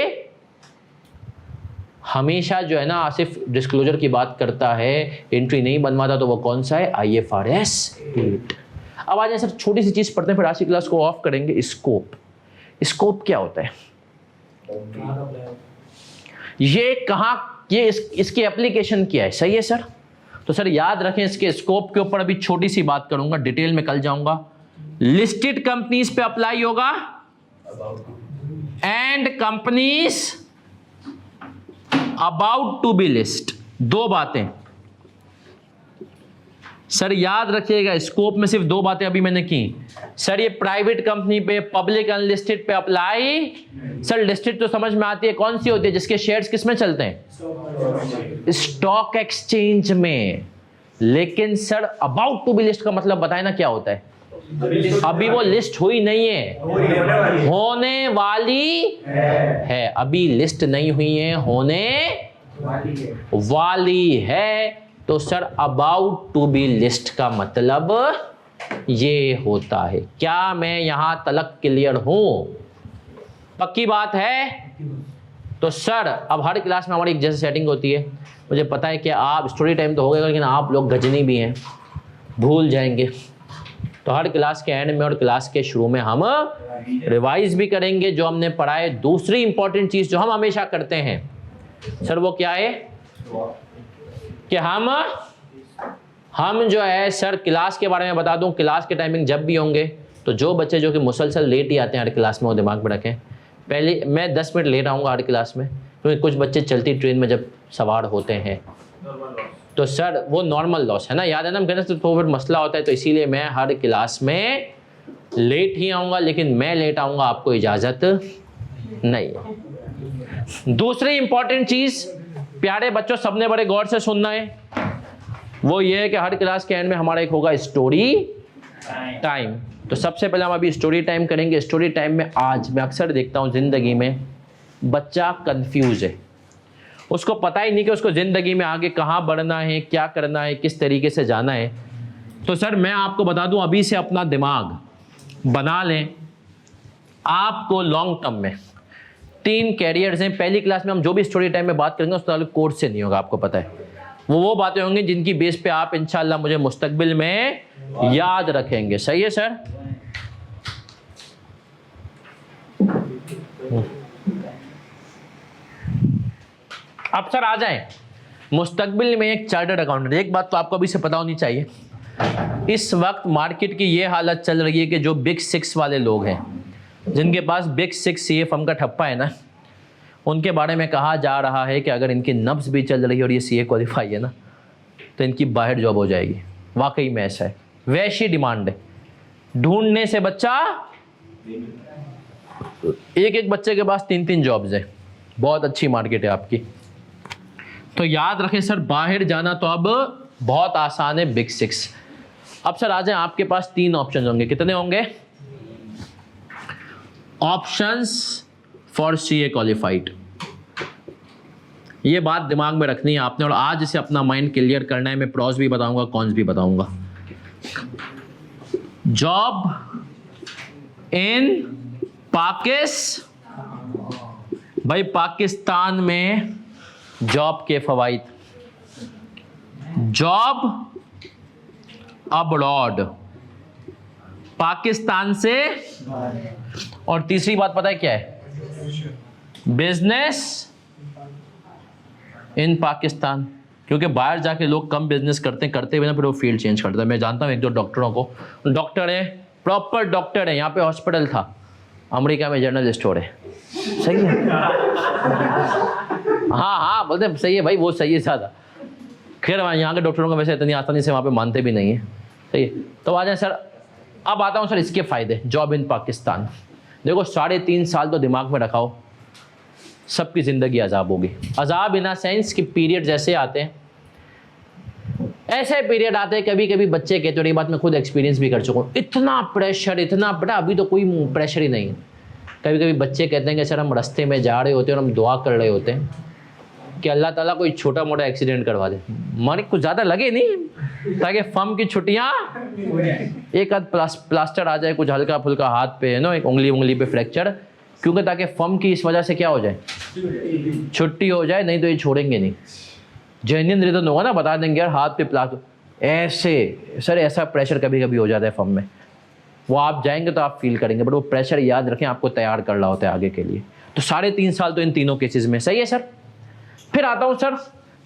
हमेशा जो है ना सिर्फ डिस्क्लोजर की बात करता है, एंट्री नहीं बनवाता, तो वो कौन सा है? IFRS 8। अब आ जाए सर, छोटी सी चीज पढ़ते हैं, फिर आज की क्लास को ऑफ करेंगे। स्कोप। स्कोप क्या होता है? ये कहां, ये इसकी एप्लीकेशन क्या है? सही है सर। तो सर याद रखें, इसके स्कोप के ऊपर अभी छोटी सी बात करूंगा, डिटेल में कल जाऊंगा। लिस्टेड कंपनीज पे अप्लाई होगा and companies about to be list. दो बातें सर याद रखिएगा, स्कोप में सिर्फ दो बातें अभी मैंने की। सर ये प्राइवेट कंपनी पे, पब्लिक अनलिस्टेड पे अप्लाई। सर लिस्टेड तो समझ में आती है, कौन सी होती है? जिसके शेयर्स किस में चलते हैं? स्टॉक एक्सचेंज में। लेकिन sir about to be list का मतलब बताए ना क्या होता है? अभी वो लिस्ट हुई नहीं है, होने वाली है। अभी लिस्ट नहीं हुई है, होने वाली है। तो sir about to be list का मतलब ये होता है। क्या मैं यहां तलक क्लियर हूं? पक्की बात है। तो सर अब हर क्लास में हमारी एक जैसे सेटिंग होती है। मुझे पता है कि आप स्टोरी टाइम तो हो गया, लेकिन आप लोग गजनी भी हैं, भूल जाएंगे। तो हर क्लास के एंड में और क्लास के शुरू में हम रिवाइज भी करेंगे जो हमने पढ़ा है। दूसरी इंपॉर्टेंट चीज जो हम हमेशा करते हैं सर, वो क्या है कि हम जो है सर क्लास के बारे में बता दूं। क्लास के टाइमिंग जब भी होंगे, तो जो बच्चे जो कि मुसलसल लेट ही आते हैं हर क्लास में, वो दिमाग में रखें। पहले मैं 10 मिनट लेट आऊँगा हर क्लास में, क्योंकि कुछ बच्चे चलती ट्रेन में जब सवार होते हैं, तो सर वो नॉर्मल लॉस है ना, याद है ना, हम कहते हैं तो फिर मसला होता है। तो इसीलिए मैं हर क्लास में लेट ही आऊँगा, लेकिन मैं लेट आऊँगा आपको इजाज़त नहीं। दूसरी इंपॉर्टेंट चीज़ प्यारे बच्चों, सबने बड़े गौर से सुनना है, वो ये है कि हर क्लास के एंड में हमारा एक होगा स्टोरी टाइम। तो सबसे पहले हम अभी स्टोरी टाइम करेंगे। स्टोरी टाइम में आज मैं अक्सर देखता हूँ ज़िंदगी में बच्चा कंफ्यूज है, उसको पता ही नहीं कि उसको ज़िंदगी में आगे कहाँ बढ़ना है, क्या करना है, किस तरीके से जाना है। तो सर मैं आपको बता दूँ, अभी से अपना दिमाग बना लें। आपको लॉन्ग टर्म में 3 कैरियर्स हैं। पहली क्लास में हम जो भी स्टोरी टाइम में बात करेंगे उस ताल्लुक कोर्स से नहीं होगा, आपको पता है। वो बातें होंगी जिनकी बेस पे आप इंशाल्लाह मुझे मुस्तकबिल में याद रखेंगे। सही है सर। अब सर आ जाएं, मुस्तकबिल में एक चार्टर्ड अकाउंटेंट। एक बात तो आपको अभी से पता होनी चाहिए, इस वक्त मार्केट की ये हालत चल रही है कि जो बिग 6 वाले लोग हैं, जिनके पास बिग 6 CA फर्म का ठप्पा है ना, उनके बारे में कहा जा रहा है कि अगर इनकी नब्ज भी चल रही है और ये CA क्वालिफाई है ना, तो इनकी बाहर जॉब हो जाएगी। वाकई में ऐसा है, वैसी डिमांड है। ढूंढने से बच्चा, एक बच्चे के पास 3-3 जॉब्स है। बहुत अच्छी मार्केट है आपकी। तो याद रखें सर, बाहर जाना तो अब बहुत आसान है, बिग 6। अब सर आ जाए, आपके पास 3 ऑप्शन होंगे। कितने होंगे? Options for CA qualified. ये बात दिमाग में रखनी है आपने, और आज इसे अपना माइंड क्लियर करना है। मैं प्रॉस भी बताऊंगा, कॉन्स भी बताऊंगा। जॉब इन भाई पाकिस्तान में जॉब के फवाइद, जॉब अब्रॉड पाकिस्तान से, और तीसरी बात पता है क्या है, बिजनेस इन पाकिस्तान, क्योंकि बाहर जाके लोग कम बिजनेस करते हुए ना फिर वो फील्ड चेंज करते हैं। मैं जानता हूँ एक दो डॉक्टरों को, डॉक्टर है, प्रॉपर डॉक्टर है, यहाँ पे हॉस्पिटल था, अमेरिका में जनरल स्टोर है। सही है, हाँ बोलते हैं सही है भाई, वो सही है ज़्यादा। खैर यहाँ के डॉक्टरों को वैसे इतनी आसानी से वहाँ पे मानते भी नहीं है। सही है, तो आ जाए सर, अब आता हूँ सर इसके फ़ायदे, जॉब इन पाकिस्तान। देखो 3.5 साल तो दिमाग में रखाओ, सबकी ज़िंदगी अजाब होगी। अजाब इन अ सेंस कि पीरियड जैसे आते हैं, ऐसे पीरियड आते हैं, कभी कभी बच्चे कहते हैं, ये बात मैं खुद एक्सपीरियंस भी कर चुका हूँ, इतना प्रेशर, इतना बड़ा, अभी तो कोई प्रेशर ही नहीं है। कभी कभी बच्चे कहते हैं कि सर हम रास्ते में जा रहे होते हैं और हम दुआ कर रहे होते हैं कि अल्लाह ताला कोई छोटा मोटा एक्सीडेंट करवा दे, मारे कुछ ज़्यादा लगे नहीं, ताकि फम की छुट्टियाँ, एक आध प्लास्टर आ जाए, कुछ हल्का फुल्का हाथ पे है ना, एक उंगली पे फ्रैक्चर, क्योंकि ताकि फम की इस वजह से क्या हो जाए, छुट्टी हो जाए, नहीं तो ये छोड़ेंगे नहीं। जेन्युइन रीज़न होगा ना, बता देंगे यार हाथ पे प्लास्टर, ऐसे सर ऐसा प्रेशर कभी कभी हो जाता है फम में, वो आप जाएंगे तो आप फील करेंगे, बट वो प्रेशर याद रखें आपको तैयार कर रहा होता है आगे के लिए। तो 3.5 साल तो इन तीनों केसेस में सही है सर। फिर आता हूँ सर,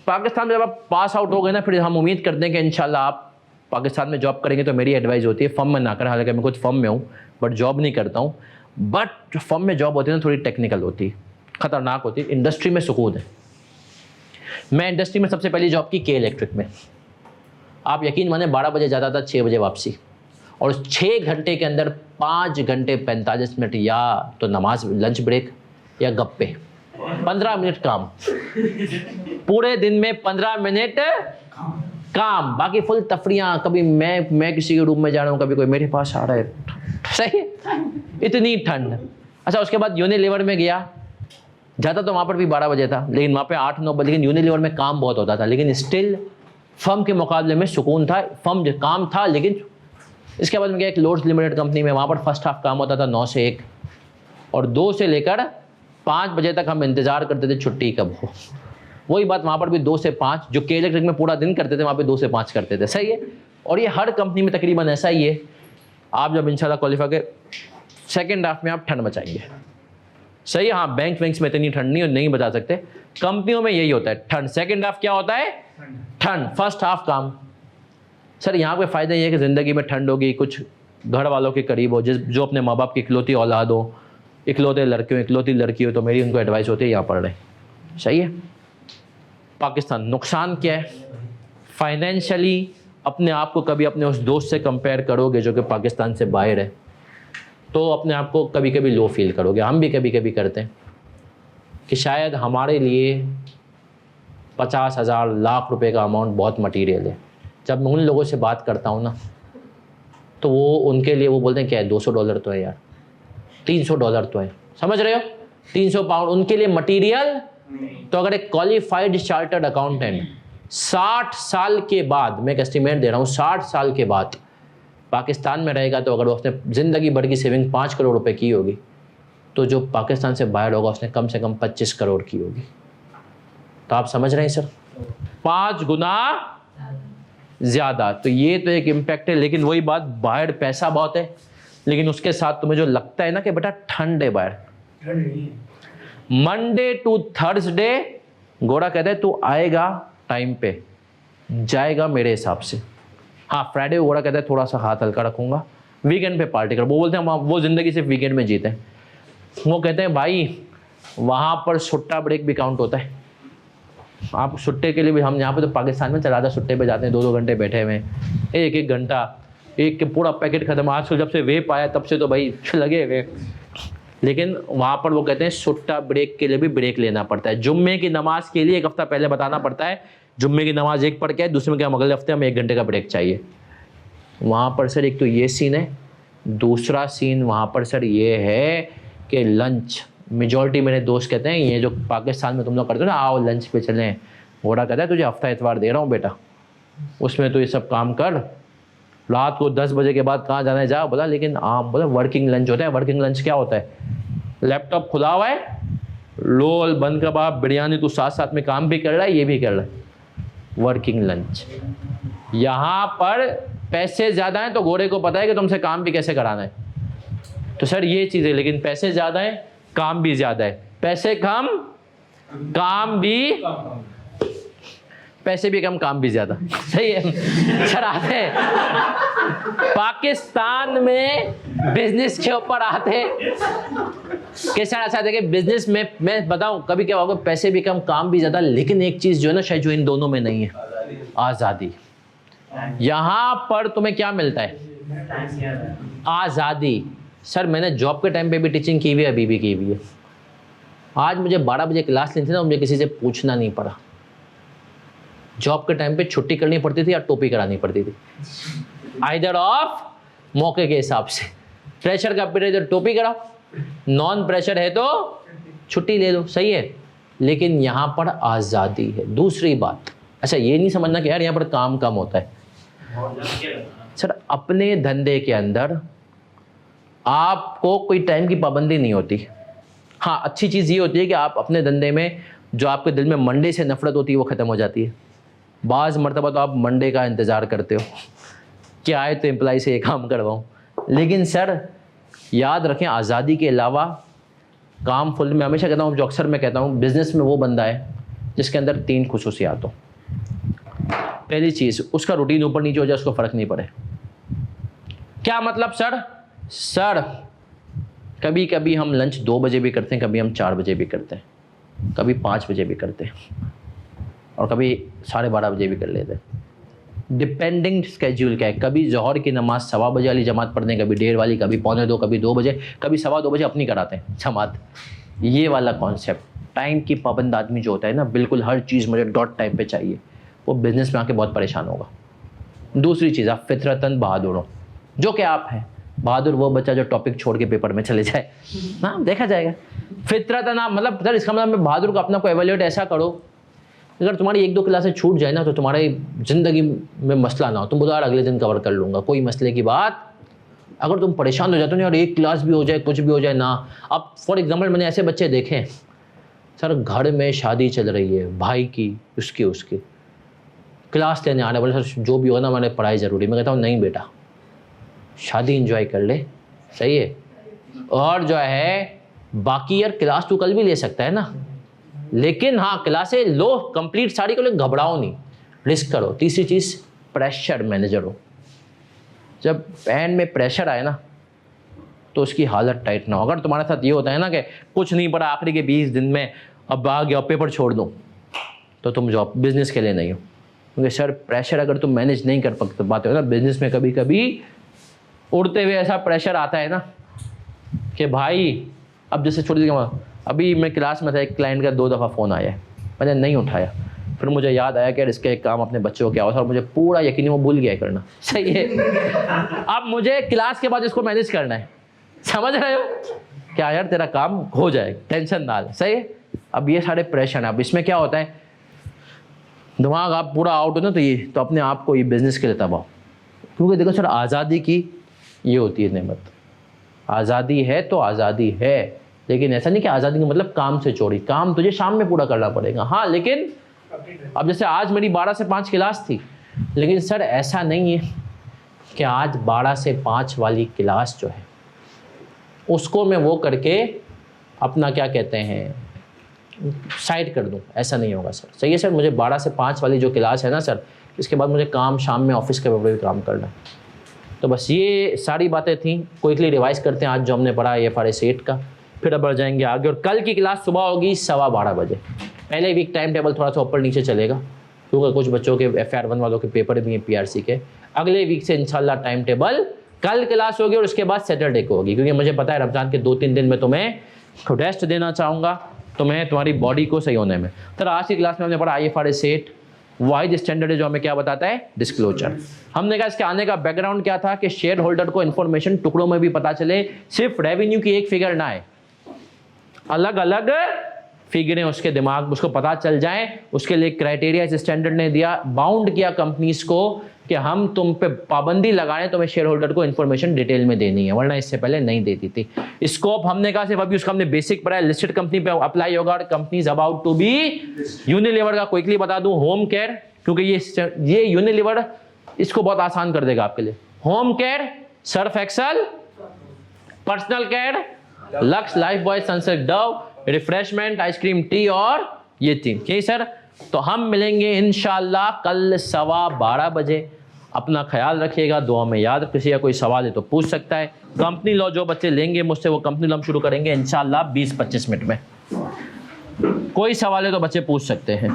पाकिस्तान में जब आप पास आउट हो गए ना, फिर हम उम्मीद करते हैं कि इंशाल्लाह आप पाकिस्तान में जॉब करेंगे। तो मेरी एडवाइस होती है फर्म में ना करें, हालांकि मैं खुद फर्म में हूँ बट जॉब नहीं करता हूँ, बट जो फर्म में जॉब होती है ना थोड़ी टेक्निकल होती है, ख़तरनाक होती है, इंडस्ट्री में सुकून है। मैं इंडस्ट्री में सबसे पहली जॉब की के इलेक्ट्रिक में, आप यकीन माने 12 बजे जाता था, 6 बजे वापसी, और 6 घंटे के अंदर 5 घंटे 45 मिनट या तो नमाज, लंच ब्रेक या गप्पे, 15 मिनट काम, पूरे दिन में 15 मिनट काम, बाकी फुल तफरियाँ। कभी मैं किसी के रूम में जा रहा हूँ, कभी कोई मेरे पास आ रहा है, सही है, इतनी ठंड। अच्छा, उसके बाद यूनिलीवर में गया, जाता तो वहाँ पर भी 12 बजे था, लेकिन वहाँ पे 8-9 बजे, लेकिन यूनिलीवर में काम बहुत होता था, लेकिन स्टिल फर्म के मुकाबले में सुकून था, फर्म जो काम था। लेकिन इसके बाद में गया एक लोड्स लिमिटेड कंपनी में, वहाँ पर फर्स्ट हाफ काम होता था 9 से 1, और 2 से लेकर 5 बजे तक हम इंतज़ार करते थे छुट्टी कब हो। वही बात वहाँ पर भी 2 से 5, जो के इलेक्ट्रिक में पूरा दिन करते थे वहाँ पे 2 से 5 करते थे, सही है। और ये हर कंपनी में तकरीबन ऐसा ही है। आप जब इंशाल्लाह क्वालिफाई के सेकेंड हाफ में आप ठंड मचाएंगे, सही है। हाँ, बैंक्स में इतनी ठंड नहीं बचा सकते, कंपनियों में यही होता है ठंड। सेकेंड हाफ क्या होता है, ठंड। फर्स्ट हाफ काम। सर यहाँ पे फ़ायदा ये है कि ज़िंदगी में ठंड होगी, कुछ घर वालों के करीब हो, जो अपने माँ बाप की इकलौती औलाद हो, इकलौते लड़के हो, इकलौती लड़की हो, तो मेरी उनको एडवाइस होती है यहाँ पढ़ रहे, सही है। पाकिस्तान नुकसान क्या है, फाइनेंशियली अपने आप को कभी अपने उस दोस्त से कंपेयर करोगे जो कि पाकिस्तान से बाहर है, तो अपने आप को कभी कभी लो फील करोगे। हम भी कभी कभी करते हैं कि शायद हमारे लिए 50,000 लाख रुपए का अमाउंट बहुत मटीरियल है। जब मैं उन लोगों से बात करता हूँ ना, तो वो उनके लिए वो बोलते हैं क्या है, $200 तो है यार, $300 तो है, समझ रहे हो, 300 पाउंड उनके लिए मटीरियल। तो अगर एक क्वालिफाइड चार्टर्ड अकाउंटेंट 60 साल के बाद, मैं एक एस्टिमेट दे रहा हूँ, 60 साल के बाद पाकिस्तान में रहेगा, तो अगर उसने ज़िंदगी भर की सेविंग 5 करोड़ रुपए की होगी, तो जो पाकिस्तान से बाहर होगा उसने कम से कम 25 करोड़ की होगी। तो आप समझ रहे हैं सर, 5 गुना ज़्यादा। तो ये तो एक इम्पैक्ट है। लेकिन वही बात, बाहर पैसा बहुत है, लेकिन उसके साथ तुम्हें जो लगता है ना कि बेटा ठंड है बाहर, मंडे टू थर्सडे गोरा कहता है तू आएगा टाइम पे, जाएगा मेरे हिसाब से। हाँ, फ्राइडे गोरा कहता है थोड़ा सा हाथ हल्का रखूंगा, वीकेंड पे पार्टी कर। वो बोलते हैं वो ज़िंदगी सिर्फ वीकेंड में जीते हैं। वो कहते हैं भाई वहाँ पर सुट्टा ब्रेक भी काउंट होता है। आप सुट्टे के लिए भी, हम यहाँ पे तो पाकिस्तान में चला सुट्टे पे जाते हैं, 2-2 घंटे बैठे हुए, 1-1 घंटा, एक के पूरा पैकेट खत्म। आजकल जब से वेप आया तब से तो भाई लगे हुए। लेकिन वहाँ पर वो कहते हैं सुट्टा ब्रेक के लिए भी ब्रेक लेना पड़ता है। जुम्मे की नमाज के लिए 1 हफ्ता पहले बताना पड़ता है, जुम्मे की नमाज 1 पढ़ के है, दूसरे में क्या अगले हफ्ते हमें 1 घंटे का ब्रेक चाहिए। वहाँ पर सर एक तो ये सीन है, दूसरा सीन वहाँ पर सर ये है कि लंच, मेजॉरिटी मेरे दोस्त कहते हैं ये जो पाकिस्तान में तुम लोग करते हो ना, आओ लंच पे चलें, घोड़ा कहता है तुझे हफ्ता इतवार दे रहा हूँ बेटा, उसमें तो ये सब काम कर, रात को 10 बजे के बाद कहाँ जाना है जा। बोला लेकिन बोला वर्किंग लंच होता है। वर्किंग लंच क्या होता है, लैपटॉप खुला हुआ है, लोल बंद कबाब बिरयानी, तू साथ साथ में काम भी कर रहा है, ये भी कर रहा है, वर्किंग लंच। यहाँ पर पैसे ज्यादा हैं तो घोड़े को पता है कि तुमसे काम भी कैसे कराना है। तो सर ये चीज है, लेकिन पैसे ज्यादा है, काम भी ज्यादा है। पैसे कम, काम भी, पैसे भी कम, काम भी ज्यादा। सही है सर। आते हैं पाकिस्तान में बिजनेस के ऊपर आते कि सर ऐसा देखिए, बिजनेस में मैं बताऊं कभी क्या होगा, पैसे भी कम, काम भी ज्यादा, लेकिन एक चीज जो है ना शायद जो इन दोनों में नहीं है, आजादी। यहां पर तुम्हें क्या मिलता है? आजादी। सर मैंने जॉब के टाइम पे भी टीचिंग की हुई है, अभी भी की हुई है। आज मुझे 12 बजे क्लास लेनी थी ना, मुझे किसी से पूछना नहीं पड़ा। जॉब के टाइम पे छुट्टी करनी पड़ती थी या टोपी करानी पड़ती थी, आइदर ऑफ मौके के हिसाब से। प्रेशर का पीरियड तो टोपी कराओ, नॉन प्रेशर है तो छुट्टी ले लो, सही है। लेकिन यहाँ पर आज़ादी है। दूसरी बात, अच्छा ये नहीं समझना कि यार यहाँ पर काम कम होता है। सर अपने धंधे के अंदर आपको कोई टाइम की पाबंदी नहीं होती। हाँ अच्छी चीज़ ये होती है कि आप अपने धंधे में जो आपके दिल में मंडे से नफरत होती है वो ख़त्म हो जाती है। बाज़ मरतबा तो आप मंडे का इंतज़ार करते हो कि आए तो एम्प्लॉय से ये काम करवाऊँ। लेकिन सर याद रखें, आज़ादी के अलावा काम फुल में, हमेशा कहता हूँ, जो अक्सर मैं कहता हूँ, बिज़नेस में वो बंदा है जिसके अंदर 3 खुसूसियात हो। पहली चीज़, उसका रूटीन ऊपर नीचे हो जाए, उसको फ़र्क नहीं पड़े। क्या मतलब सर? सर कभी कभी हम लंच 2 बजे भी करते हैं, कभी हम 4 बजे भी करते हैं, कभी 5 बजे भी करते हैं, और कभी 12:30 बजे भी कर लेते हैं। डिपेंडिंग स्केड्यूल क्या है, कभी जौहर की नमाज 1:15 बजे वाली जमात पढ़ते हैं, कभी 1:30 वाली, कभी 1:45, कभी 2 बजे, कभी 2:15 बजे अपनी कराते हैं जमात। ये वाला कॉन्सेप्ट, टाइम की पाबंद आदमी जो होता है ना, बिल्कुल हर चीज़ मुझे डॉट टाइम पे चाहिए, वो बिजनेस में आके बहुत परेशान होगा। दूसरी चीज़, आप फितरतन बहादुर हो, जो कि आप हैं। बहादुर वो बच्चा जो टॉपिक छोड़ के पेपर में चले जाए, हाँ देखा जाएगा। फितरतन आप, मतलब सर इसका मतलब बहादुर को अपना को एवेल्यूएट ऐसा करो, अगर तुम्हारी 1-2 क्लासें छूट जाए ना तो तुम्हारी ज़िंदगी में मसला ना हो, तुम बोलो यार अगले दिन कवर कर लूँगा, कोई मसले की बात। अगर तुम परेशान हो जाते हो ना यार, 1 क्लास भी हो जाए, कुछ भी हो जाए ना। अब फॉर एग्जांपल मैंने ऐसे बच्चे देखे, सर घर में शादी चल रही है भाई की, उसकी क्लास लेने आने वाले, सर जो भी हो ना, मैंने पढ़ाई ज़रूरी। मैं कहता हूँ नहीं बेटा, शादी इंजॉय कर ले, सही है। और जो है बाकी यार क्लास तू कल भी ले सकता है ना, लेकिन हाँ क्लासें लो कंप्लीट सारी को, लेकिन घबराओ नहीं, रिस्क करो। तीसरी चीज़, प्रेशर मैनेजर हो। जब एंड में प्रेशर आए ना तो उसकी हालत टाइट ना हो। अगर तुम्हारे साथ ये होता है ना कि कुछ नहीं पड़ा, आखिरी के 20 दिन में अब आ गया पेपर छोड़ दूँ, तो तुम जॉब बिजनेस के लिए नहीं हो। क्योंकि सर प्रेशर अगर तुम मैनेज नहीं कर पाते हो ना, बिजनेस में कभी कभी उड़ते हुए ऐसा प्रेशर आता है ना कि भाई, अब जैसे छोटी सी, अभी मैं क्लास में था, एक क्लाइंट का 2 दफ़ा फ़ोन आया, मैंने नहीं उठाया, फिर मुझे याद आया कि यार इसका एक काम अपने बच्चों को क्या होता है, और मुझे पूरा यकीन वो भूल गया करना, सही है। अब मुझे क्लास के बाद इसको मैनेज करना है, समझ रहे हो क्या? यार तेरा काम हो जाएगा, टेंशन ना ले, सही है। अब ये सारे प्रेशर है। अब इसमें क्या होता है, दिमाग आप पूरा आउट हो ना, तो ये तो अपने आप को ये बिजनेस के लिए तबाह। क्योंकि देखो सर, आज़ादी की ये होती है नेमत। आज़ादी है तो आज़ादी है, लेकिन ऐसा नहीं कि आज़ादी का मतलब काम से चोरी। काम तुझे शाम में पूरा करना पड़ेगा, हाँ, लेकिन अब जैसे आज मेरी 12 से 5 क्लास थी, लेकिन सर ऐसा नहीं है कि आज 12 से 5 वाली क्लास जो है उसको मैं वो करके अपना क्या कहते हैं साइड कर दूं, ऐसा नहीं होगा सर। सही है सर, मुझे 12 से 5 वाली जो क्लास है ना सर, इसके बाद मुझे काम शाम में ऑफिस के पेपर भी काम करना है। तो बस ये सारी बातें थी, क्विकली रिवाइज करते हैं आज जो हमने पढ़ा IFRS 8 का, फिर अब बढ़ जाएंगे आगे। और कल की क्लास सुबह होगी 12:15 बजे। पहले वीक टाइम टेबल थोड़ा सा ऊपर नीचे चलेगा, क्योंकि कुछ बच्चों के FR 1 वालों के पेपर भी हैं PRC के। अगले वीक से इंशाल्लाह टाइम टेबल, कल क्लास होगी और उसके बाद सैटरडे को होगी, क्योंकि मुझे पता है रमज़ान के 2-3 दिन में तुम्हें रेस्ट देना चाहूँगा, तुम्हें तुम्हारी बॉडी को सही होने में। तो आज की क्लास में हमने पढ़ा IFRS 8 वाइड स्टैंडर्ड है, जो हमें क्या बताता है, डिस्क्लोजर। हमने कहा इसके आने का बैकग्राउंड क्या था कि शेयर होल्डर को इन्फॉर्मेशन टुकड़ों में भी पता चले, सिर्फ रेवेन्यू की एक फिगर ना आए, अलग अलग फिगरें उसके दिमाग, उसको पता चल जाए। उसके लिए क्राइटेरिया इस स्टैंडर्ड ने दिया, बाउंड किया कंपनीज को कि हम तुम पे पाबंदी लगाएं, तुम्हें शेयर होल्डर को इन्फॉर्मेशन डिटेल में देनी है, वरना इससे पहले नहीं देती थी। स्कोप हमने कहा सिर्फ अभी उसका हमने बेसिक पढ़ा है, लिस्टेड कंपनी पे अप्लाई होगा और companies about to be Unilever का क्विकली बता दूं, होम केयर, क्योंकि ये यूनिलीवर इसको बहुत आसान कर देगा आपके लिए। Home care Surf Excel, personal care lux, life boy, Sunsilk, Dove, refreshment, ice cream, T और ये 3। ठीक सर, तो हम मिलेंगे इंशाल्लाह कल 12:15 बजे। अपना ख्याल रखिएगा, दुआ में याद। किसी का कोई सवाल है तो पूछ सकता है। कंपनी लॉ जो बच्चे लेंगे मुझसे वो कंपनी लॉ हम शुरू करेंगे इंशाल्लाह 20-25 मिनट में। कोई सवाल है तो बच्चे पूछ सकते हैं।